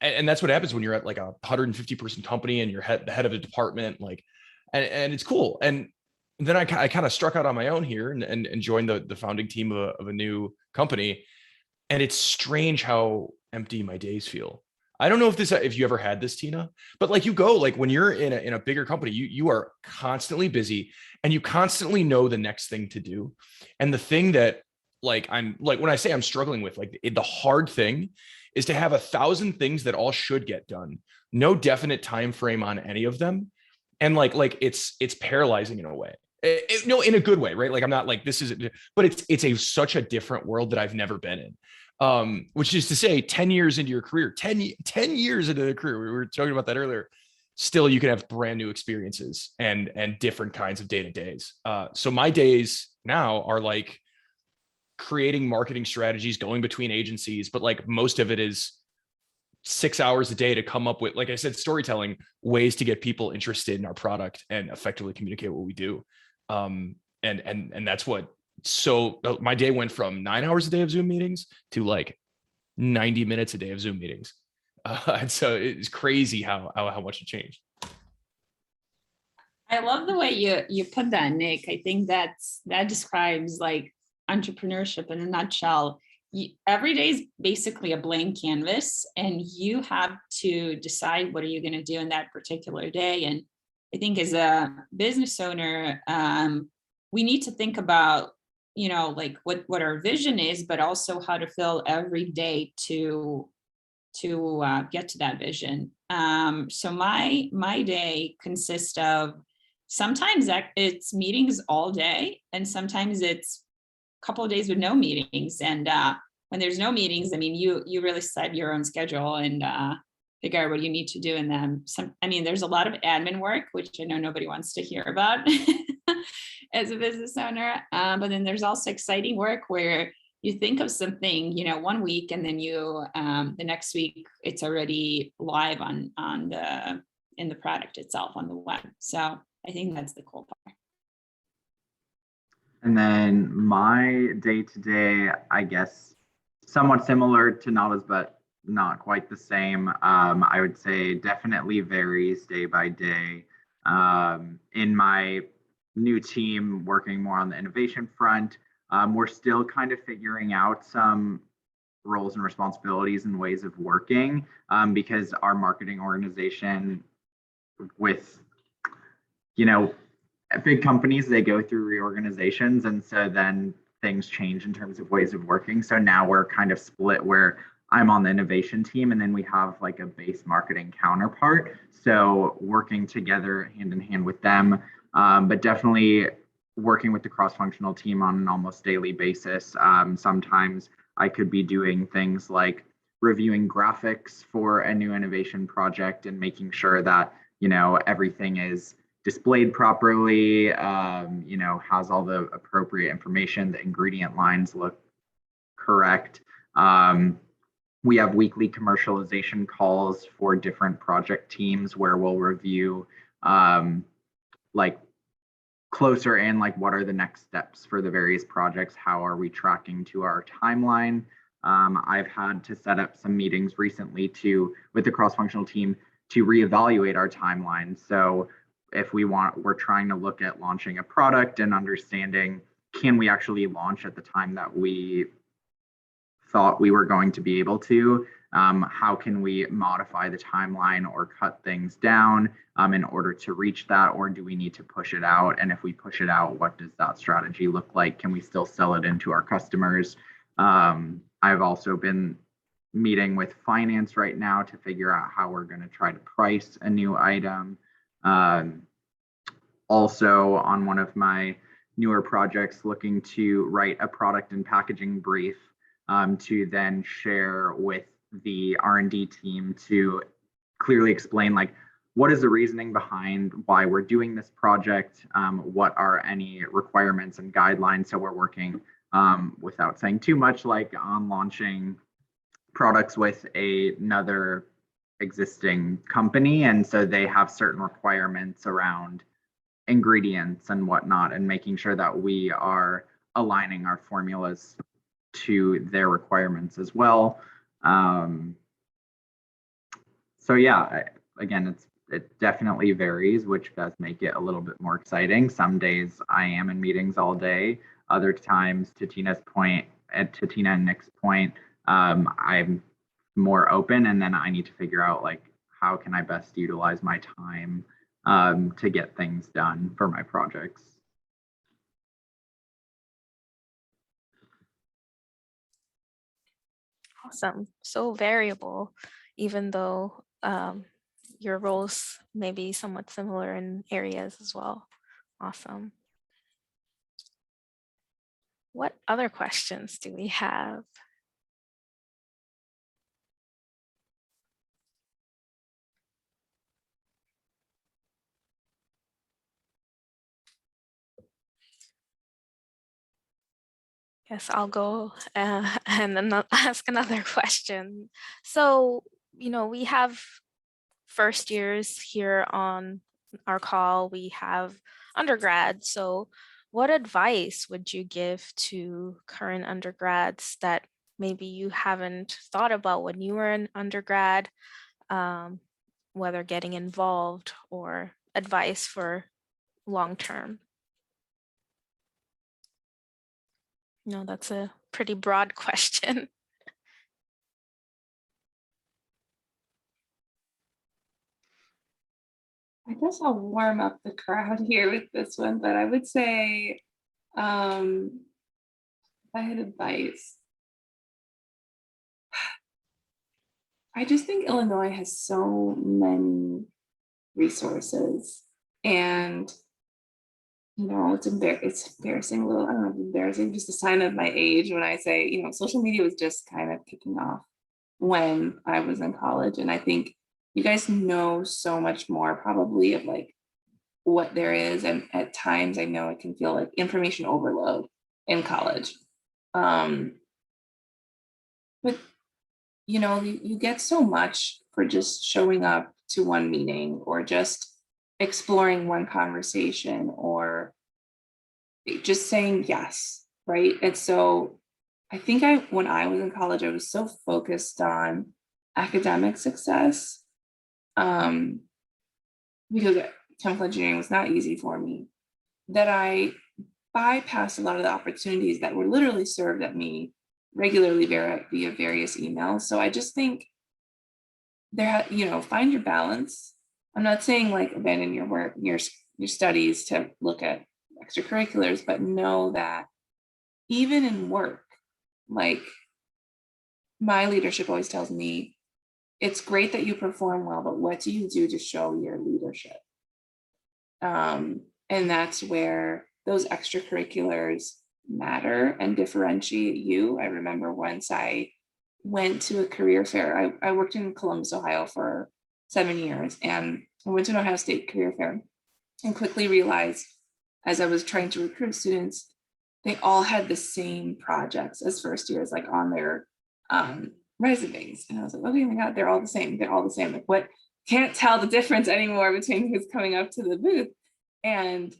and that's what happens when you're at like a 150 person company and you're the head of a department, like, and it's cool. And then I kind of struck out on my own here and joined the founding team of a new company. And it's strange how empty my days feel. I don't know if you ever had this, Tina, but like you go, like when you're in a bigger company, you are constantly busy and you constantly know the next thing to do. And the thing that like, I'm like, when I say I'm struggling with, like the hard thing is to have 1,000 things that all should get done, no definite time frame on any of them. And like it's paralyzing in a way. No, in a good way, right? Like I'm not like this is, but it's such a different world that I've never been in. Which is to say 10 years into your career, 10 years into the career, we were talking about that earlier, still you can have brand new experiences and different kinds of day-to-days. So my days now are like creating marketing strategies, going between agencies, but like most of it is 6 hours a day to come up with, like I said, storytelling ways to get people interested in our product and effectively communicate what we do. And that's what, so my day went from 9 hours a day of Zoom meetings to like 90 minutes a day of Zoom meetings. And so it's crazy how much it changed. I love the way you put that, Nick. I think that describes like entrepreneurship in a nutshell. Every day is basically a blank canvas and you have to decide what are you going to do in that particular day. And I think as a business owner, we need to think about, like what our vision is, but also how to fill every day to get to that vision. So my day consists of sometimes it's meetings all day, and sometimes it's a couple of days with no meetings. And when there's no meetings, I mean, you really set your own schedule and figure out what you need to do in them. There's a lot of admin work, which I know nobody wants to hear about as a business owner. But then there's also exciting work where you think of something, 1 week, and then the next week it's already live in the product itself on the web. So I think that's the cool part. And then my day-to-day, I guess, somewhat similar to Nada's, but not quite the same. I would say definitely varies day by day. In my new team, working more on the innovation front, we're still kind of figuring out some roles and responsibilities and ways of working because our marketing organization with, big companies, they go through reorganizations. And so then things change in terms of ways of working. So now we're kind of split where I'm on the innovation team and then we have like a base marketing counterpart. So working together hand in hand with them, but definitely working with the cross-functional team on an almost daily basis. Sometimes I could be doing things like reviewing graphics for a new innovation project and making sure that, everything is displayed properly, has all the appropriate information, the ingredient lines look correct. We have weekly commercialization calls for different project teams where we'll review like closer in, like what are the next steps for the various projects? How are we tracking to our timeline? I've had to set up some meetings recently with the cross-functional team to reevaluate our timeline. So if we're trying to look at launching a product and understanding, can we actually launch at the time that we thought we were going to be able to? How can we modify the timeline or cut things down in order to reach that? Or do we need to push it out? And if we push it out, what does that strategy look like? Can we still sell it into our customers? I've also been meeting with finance right now to figure out how we're going to try to price a new item. Also, on one of my newer projects, looking to write a product and packaging brief to then share with the R&D team to clearly explain, like, what is the reasoning behind why we're doing this project? What are any requirements and guidelines? So we're working, without saying too much, like on launching products with another existing company. And so they have certain requirements around ingredients and whatnot, and making sure that we are aligning our formulas to their requirements as well. So yeah, again, it definitely varies, which does make it a little bit more exciting. Some days I am in meetings all day. Other times, to Tina's point, and to Tina and Nick's point, I'm more open, and then I need to figure out, like, how can I best utilize my time to get things done for my projects. Awesome. So variable, even though your roles may be somewhat similar in areas as well. Awesome. What other questions do we have? Yes, I'll go and then ask another question. So, we have first years here on our call, we have undergrad. So what advice would you give to current undergrads that maybe you haven't thought about when you were an undergrad, whether getting involved or advice for long term? No, that's a pretty broad question. I guess I'll warm up the crowd here with this one, but I would say, if I had advice, I just think Illinois has so many resources, and it's embarrassing a little. I don't know if embarrassing, just a sign of my age when I say, social media was just kind of kicking off when I was in college, and I think you guys know so much more probably of like what there is, and at times I know it can feel like information overload in college. But you get so much for just showing up to one meeting or just exploring one conversation or just saying yes, right? And so I think when I was in college, I was so focused on academic success, because chemical engineering was not easy for me, that I bypassed a lot of the opportunities that were literally served at me regularly via various emails. So I just think find your balance. I'm not saying like abandon your work, your studies to look at extracurriculars, but know that even in work, like my leadership always tells me, it's great that you perform well, but what do you do to show your leadership? And that's where those extracurriculars matter and differentiate you. I remember once I went to a career fair. I worked in Columbus, Ohio for 7 years, and I went to an Ohio State career fair and quickly realized as I was trying to recruit students, they all had the same projects as first years, like on their resumes. And I was like, okay, my God, they're all the same. They're all the same. Like, what? Can't tell the difference anymore between who's coming up to the booth. And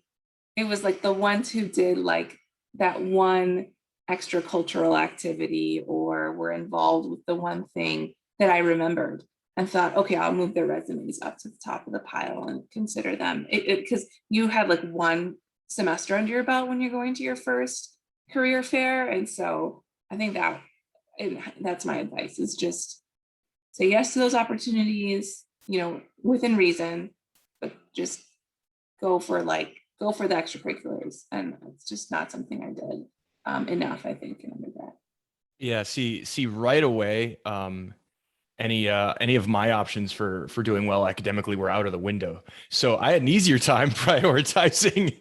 it was like the ones who did like that one extra cultural activity or were involved with the one thing that I remembered and thought, okay, I'll move their resumes up to the top of the pile and consider them. Because you have like one semester under your belt when you're going to your first career fair. And so I think that's my advice, is just say yes to those opportunities, within reason, but just go for the extracurriculars. And it's just not something I did enough, I think, in undergrad. Yeah, see right away, any of my options for doing well academically were out of the window. So I had an easier time prioritizing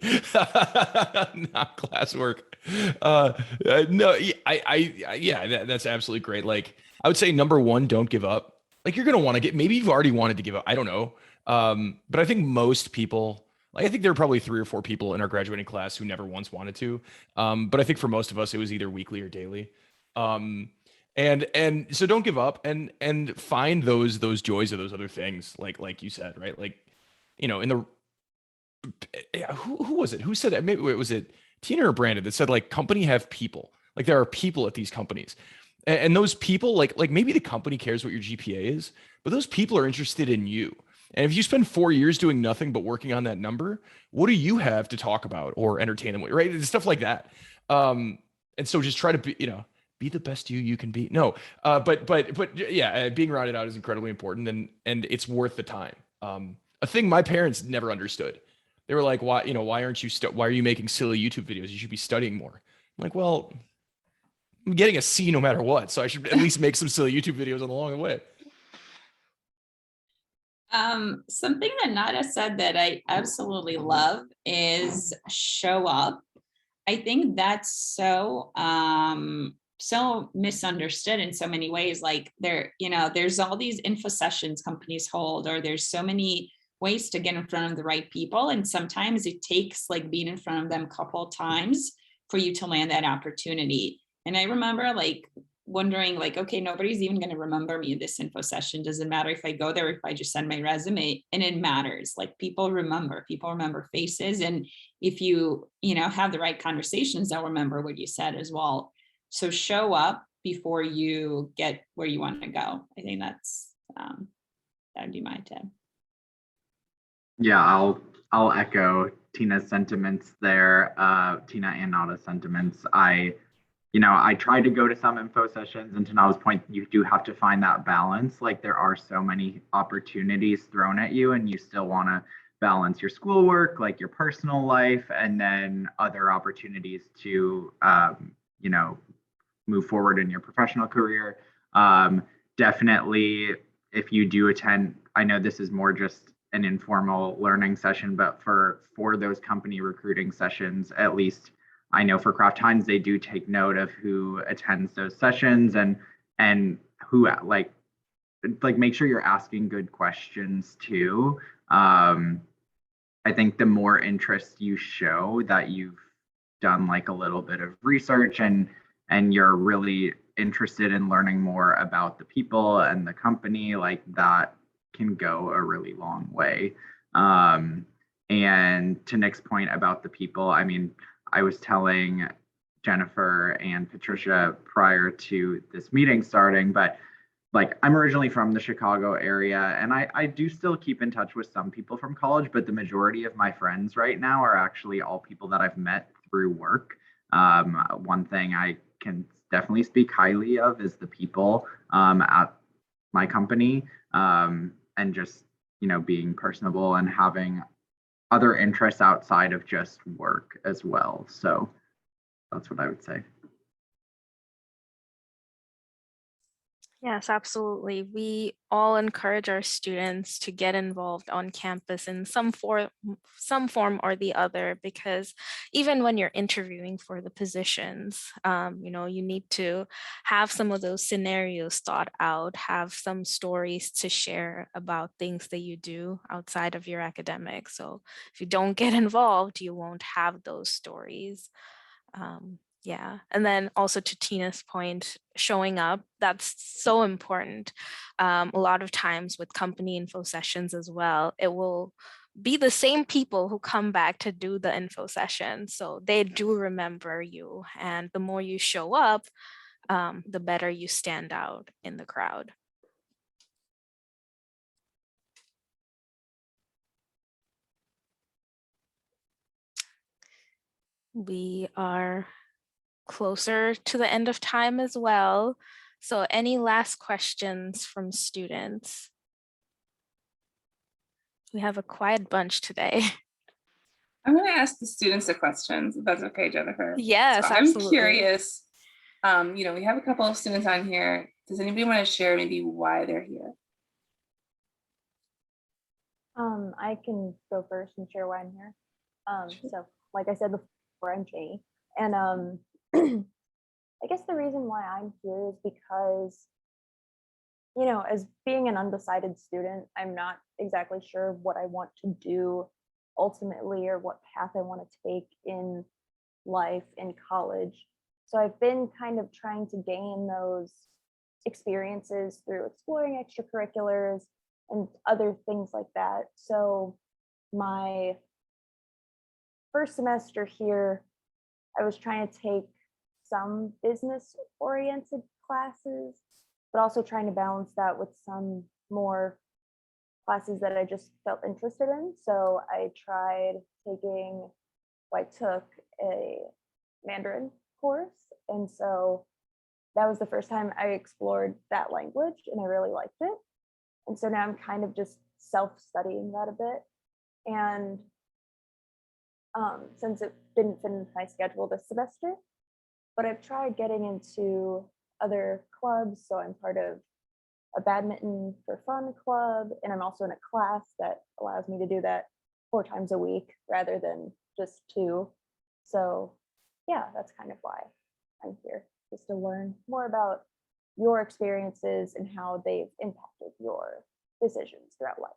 not classwork. No, yeah, that's absolutely great. Like I would say number one, don't give up. Like you're gonna want to get, maybe you've already wanted to give up. I don't know. But I think most people, like I think there are probably 3 or 4 people in our graduating class who never once wanted to. But I think for most of us, it was either weekly or daily. Um, and so don't give up and find those joys of those other things, like you said, right? Like, in the who was it who said that? Maybe was it Tina or Brandon that said like company have people, like there are people at these companies, and those people, like maybe the company cares what your GPA is, but those people are interested in you. And if you spend 4 years doing nothing but working on that number, what do you have to talk about or entertain them with, right? Stuff like that. And so just try to be the best you can be. No, but yeah, being routed out is incredibly important, and it's worth the time. A thing my parents never understood. They were like, why aren't you why are you making silly YouTube videos? You should be studying more. I'm like, well, I'm getting a C no matter what, so I should at least make some silly YouTube videos along the way. Something that Nada said that I absolutely love is show up. I think that's so misunderstood in so many ways. Like there's all these info sessions companies hold, or there's so many ways to get in front of the right people. And sometimes it takes like being in front of them a couple of times for you to land that opportunity. And I remember like wondering like, okay, nobody's even going to remember me in this info session. Doesn't matter if I go there, if I just send my resume, and it matters. Like people remember faces. And if you have the right conversations, they'll remember what you said as well. So show up before you get where you want to go. I think that's that would be my tip. Yeah, I'll echo Tina's sentiments there. Tina and Nada's sentiments. I tried to go to some info sessions, and to Nada's point, you do have to find that balance. Like there are so many opportunities thrown at you, and you still want to balance your schoolwork, like your personal life, and then other opportunities to, move forward in your professional career. Definitely, if you do attend, I know this is more just an informal learning session, but for those company recruiting sessions, at least I know for Kraft Heinz, they do take note of who attends those sessions and who like make sure you're asking good questions too. I think the more interest you show that you've done like a little bit of research and you're really interested in learning more about the people and the company, like that can go a really long way. And to Nick's point about the people, I mean, I was telling Jennifer and Patricia prior to this meeting starting, but like I'm originally from the Chicago area, and I do still keep in touch with some people from college, but the majority of my friends right now are actually all people that I've met through work. One thing I can definitely speak highly of is the people at my company, and just being personable and having other interests outside of just work as well. So that's what I would say. Yes, absolutely. We all encourage our students to get involved on campus in some form or the other, because even when you're interviewing for the positions, you need to have some of those scenarios thought out, have some stories to share about things that you do outside of your academics. So if you don't get involved, you won't have those stories. Yeah. And then also to Tina's point, showing up, that's so important. A lot of times with company info sessions as well, it will be the same people who come back to do the info session. So they do remember you. And the more you show up, the better you stand out in the crowd. We are closer to the end of time as well. So any last questions from students? We have a quiet bunch today. I'm going to ask the students a question, if that's okay, Jennifer. Yes, so absolutely. I'm curious, We have a couple of students on here. Does anybody want to share maybe why they're here? I can go first and share why I'm here. So like I said before, I'm Janie. And I guess the reason why I'm here is because, as being an undecided student, I'm not exactly sure what I want to do ultimately or what path I want to take in life in college. So I've been kind of trying to gain those experiences through exploring extracurriculars and other things like that. So my first semester here, I was trying to take some business oriented classes, but also trying to balance that with some more classes that I just felt interested in. So I took a Mandarin course. And so that was the first time I explored that language and I really liked it. And so now I'm kind of just self-studying that a bit. And since it didn't fit into my schedule this semester, but I've tried getting into other clubs. So I'm part of a badminton for fun club, and I'm also in a class that allows me to do that 4 times a week rather than just 2. So yeah, that's kind of why I'm here, just to learn more about your experiences and how they've impacted your decisions throughout life.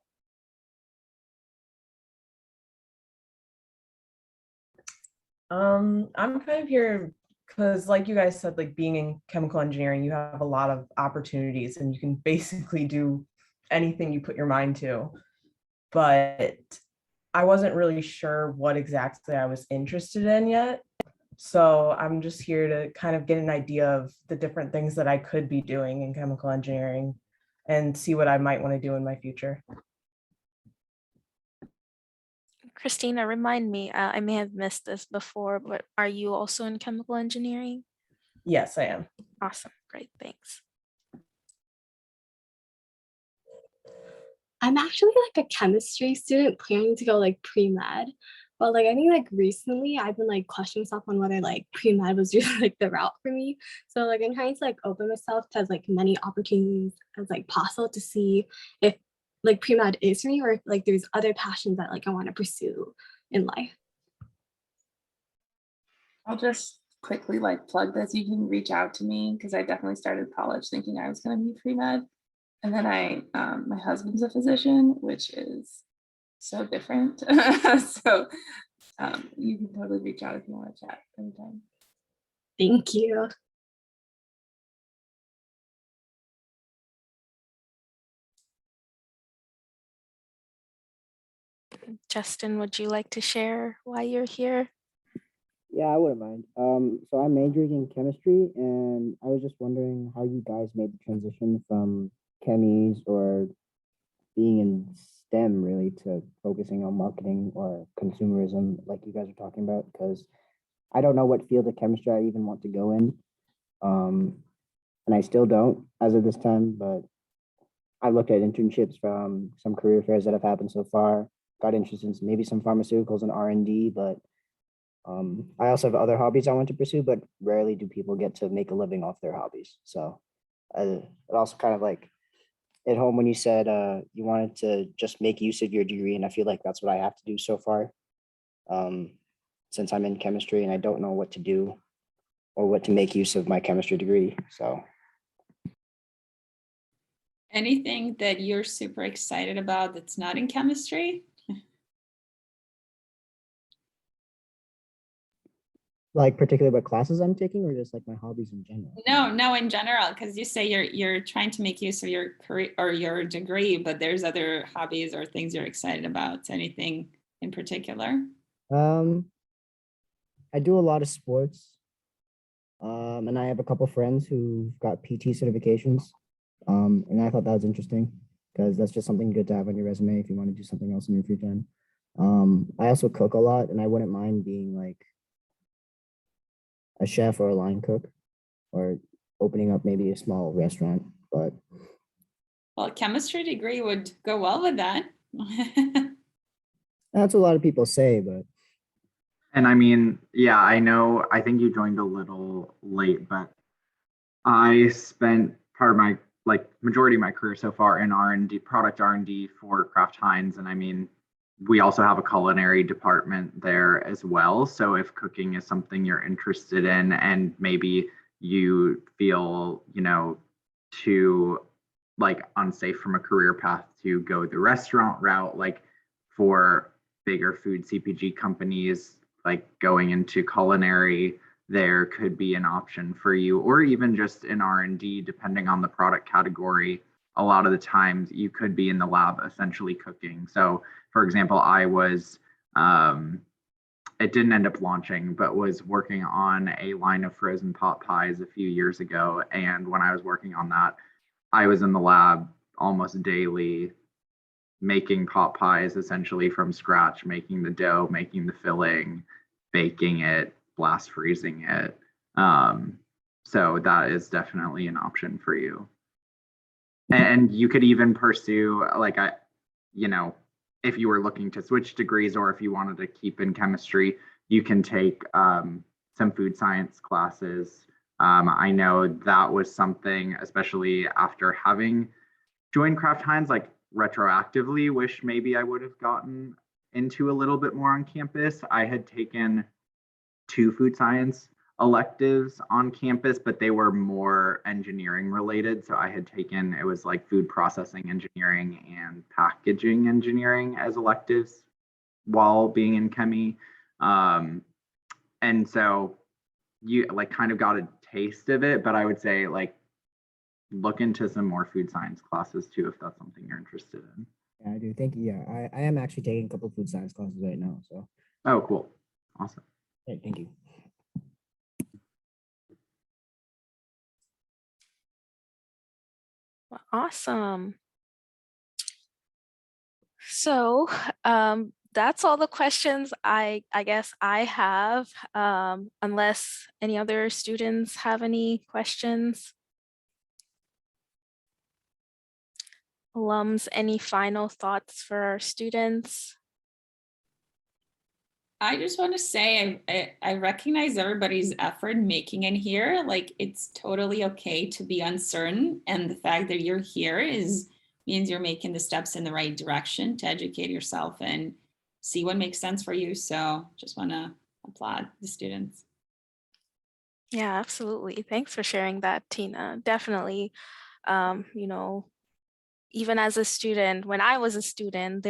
I'm kind of here because, like you guys said, like being in chemical engineering, you have a lot of opportunities and you can basically do anything you put your mind to. But I wasn't really sure what exactly I was interested in yet. So I'm just here to kind of get an idea of the different things that I could be doing in chemical engineering and see what I might want to do in my future. Christina, remind me, I may have missed this before, but are you also in chemical engineering? Yes, I am. Awesome, great, thanks. I'm actually like a chemistry student planning to go like pre-med. But like I think like recently I've been like questioning myself on whether like pre-med was really like the route for me. So like I'm trying to like open myself to as like many opportunities as like possible to see if like pre-med is for me or if like there's other passions that like I want to pursue in life. I'll just quickly like plug this. You can reach out to me because I definitely started college thinking I was going to be pre-med. And then my husband's a physician, which is so different. So you can totally reach out if you want to chat anytime. Thank you. Justin, would you like to share why you're here? Yeah, I wouldn't mind. So I'm majoring in chemistry, and I was just wondering how you guys made the transition from chemies or being in STEM really to focusing on marketing or consumerism, like you guys are talking about. Because I don't know what field of chemistry I even want to go in, and I still don't as of this time. But I looked at internships from some career fairs that have happened so far. Got interested in maybe some pharmaceuticals and R&D, but I also have other hobbies I want to pursue, but rarely do people get to make a living off their hobbies. So it also kind of like at home when you said you wanted to just make use of your degree, and I feel like that's what I have to do so far, since I'm in chemistry and I don't know what to do or what to make use of my chemistry degree. So Anything that you're super excited about that's not in chemistry? like particularly what classes I'm taking or just like my hobbies in general? No, in general, because you say you're trying to make use of your career or your degree, but there's other hobbies or things you're excited about. Anything in particular? I do a lot of sports, and I have a couple friends who got PT certifications, and I thought that was interesting because that's just something good to have on your resume if you want to do something else in your free time. I also cook a lot, and I wouldn't mind being like a chef or a line cook or opening up maybe a small restaurant, but Well, chemistry degree would go well with that. that's what a lot of people say, but And I mean, yeah, I know, I think you joined a little late, but I spent part of my majority of my career so far in R&D, product R&D for Kraft Heinz, and I mean, we also have a culinary department there as well. So if cooking is something you're interested in, and maybe you feel, too unsafe from a career path to go the restaurant route, like for bigger food CPG companies, like going into culinary, there could be an option for you, or even just in R&D, depending on the product category. A lot of the times you could be in the lab essentially cooking. So for example, I was, it didn't end up launching, but was working on a line of frozen pot pies a few years ago. And when I was working on that, I was in the lab almost daily making pot pies essentially from scratch, making the dough, making the filling, baking it, blast freezing it. So that is definitely an option for you. And you could even pursue if you were looking to switch degrees, or if you wanted to keep in chemistry, you can take some food science classes. I know that was something, especially after having joined Kraft Heinz, retroactively wish maybe I would have gotten into a little bit more on campus. I had taken 2 food science electives on campus, but they were more engineering related. So I had taken, it was like food processing engineering and packaging engineering as electives while being in chemi. And so you kind of got a taste of it, but I would say look into some more food science classes too, if that's something you're interested in. Yeah, I do. Thank you. Yeah, I am actually taking a couple of food science classes right now. So. Oh, cool. Awesome. Hey, thank you. Awesome. So that's all the questions I guess I have, unless any other students have any questions. Alums, any final thoughts for our students? I just want to say I recognize everybody's effort making it here. It's totally okay to be uncertain, and the fact that you're here means you're making the steps in the right direction to educate yourself and see what makes sense for you. So just want to applaud the students. Yeah, absolutely. Thanks for sharing that, Tina. Definitely, even as a student, when I was a student,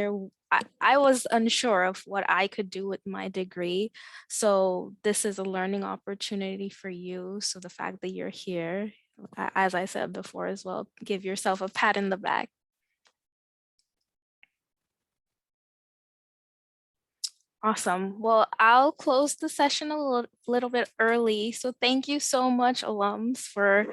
I was unsure of what I could do with my degree. So this is a learning opportunity for you. So the fact that you're here, as I said before as well, give yourself a pat in the back. Awesome. Well, I'll close the session a little bit early. So thank you so much, alums, for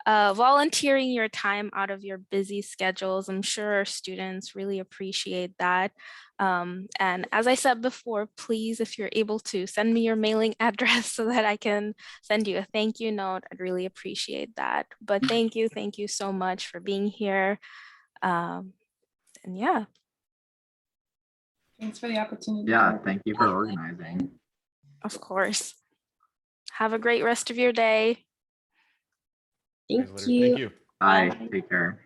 volunteering your time out of your busy schedules. I'm sure our students really appreciate that. And as I said before, please, if you're able to, send me your mailing address so that I can send you a thank you note. I'd really appreciate that. But thank you so much for being here. And yeah. Thanks for the opportunity. Yeah, thank you for organizing. Of course. Have a great rest of your day. Thank Thank you. you. Bye. Take care.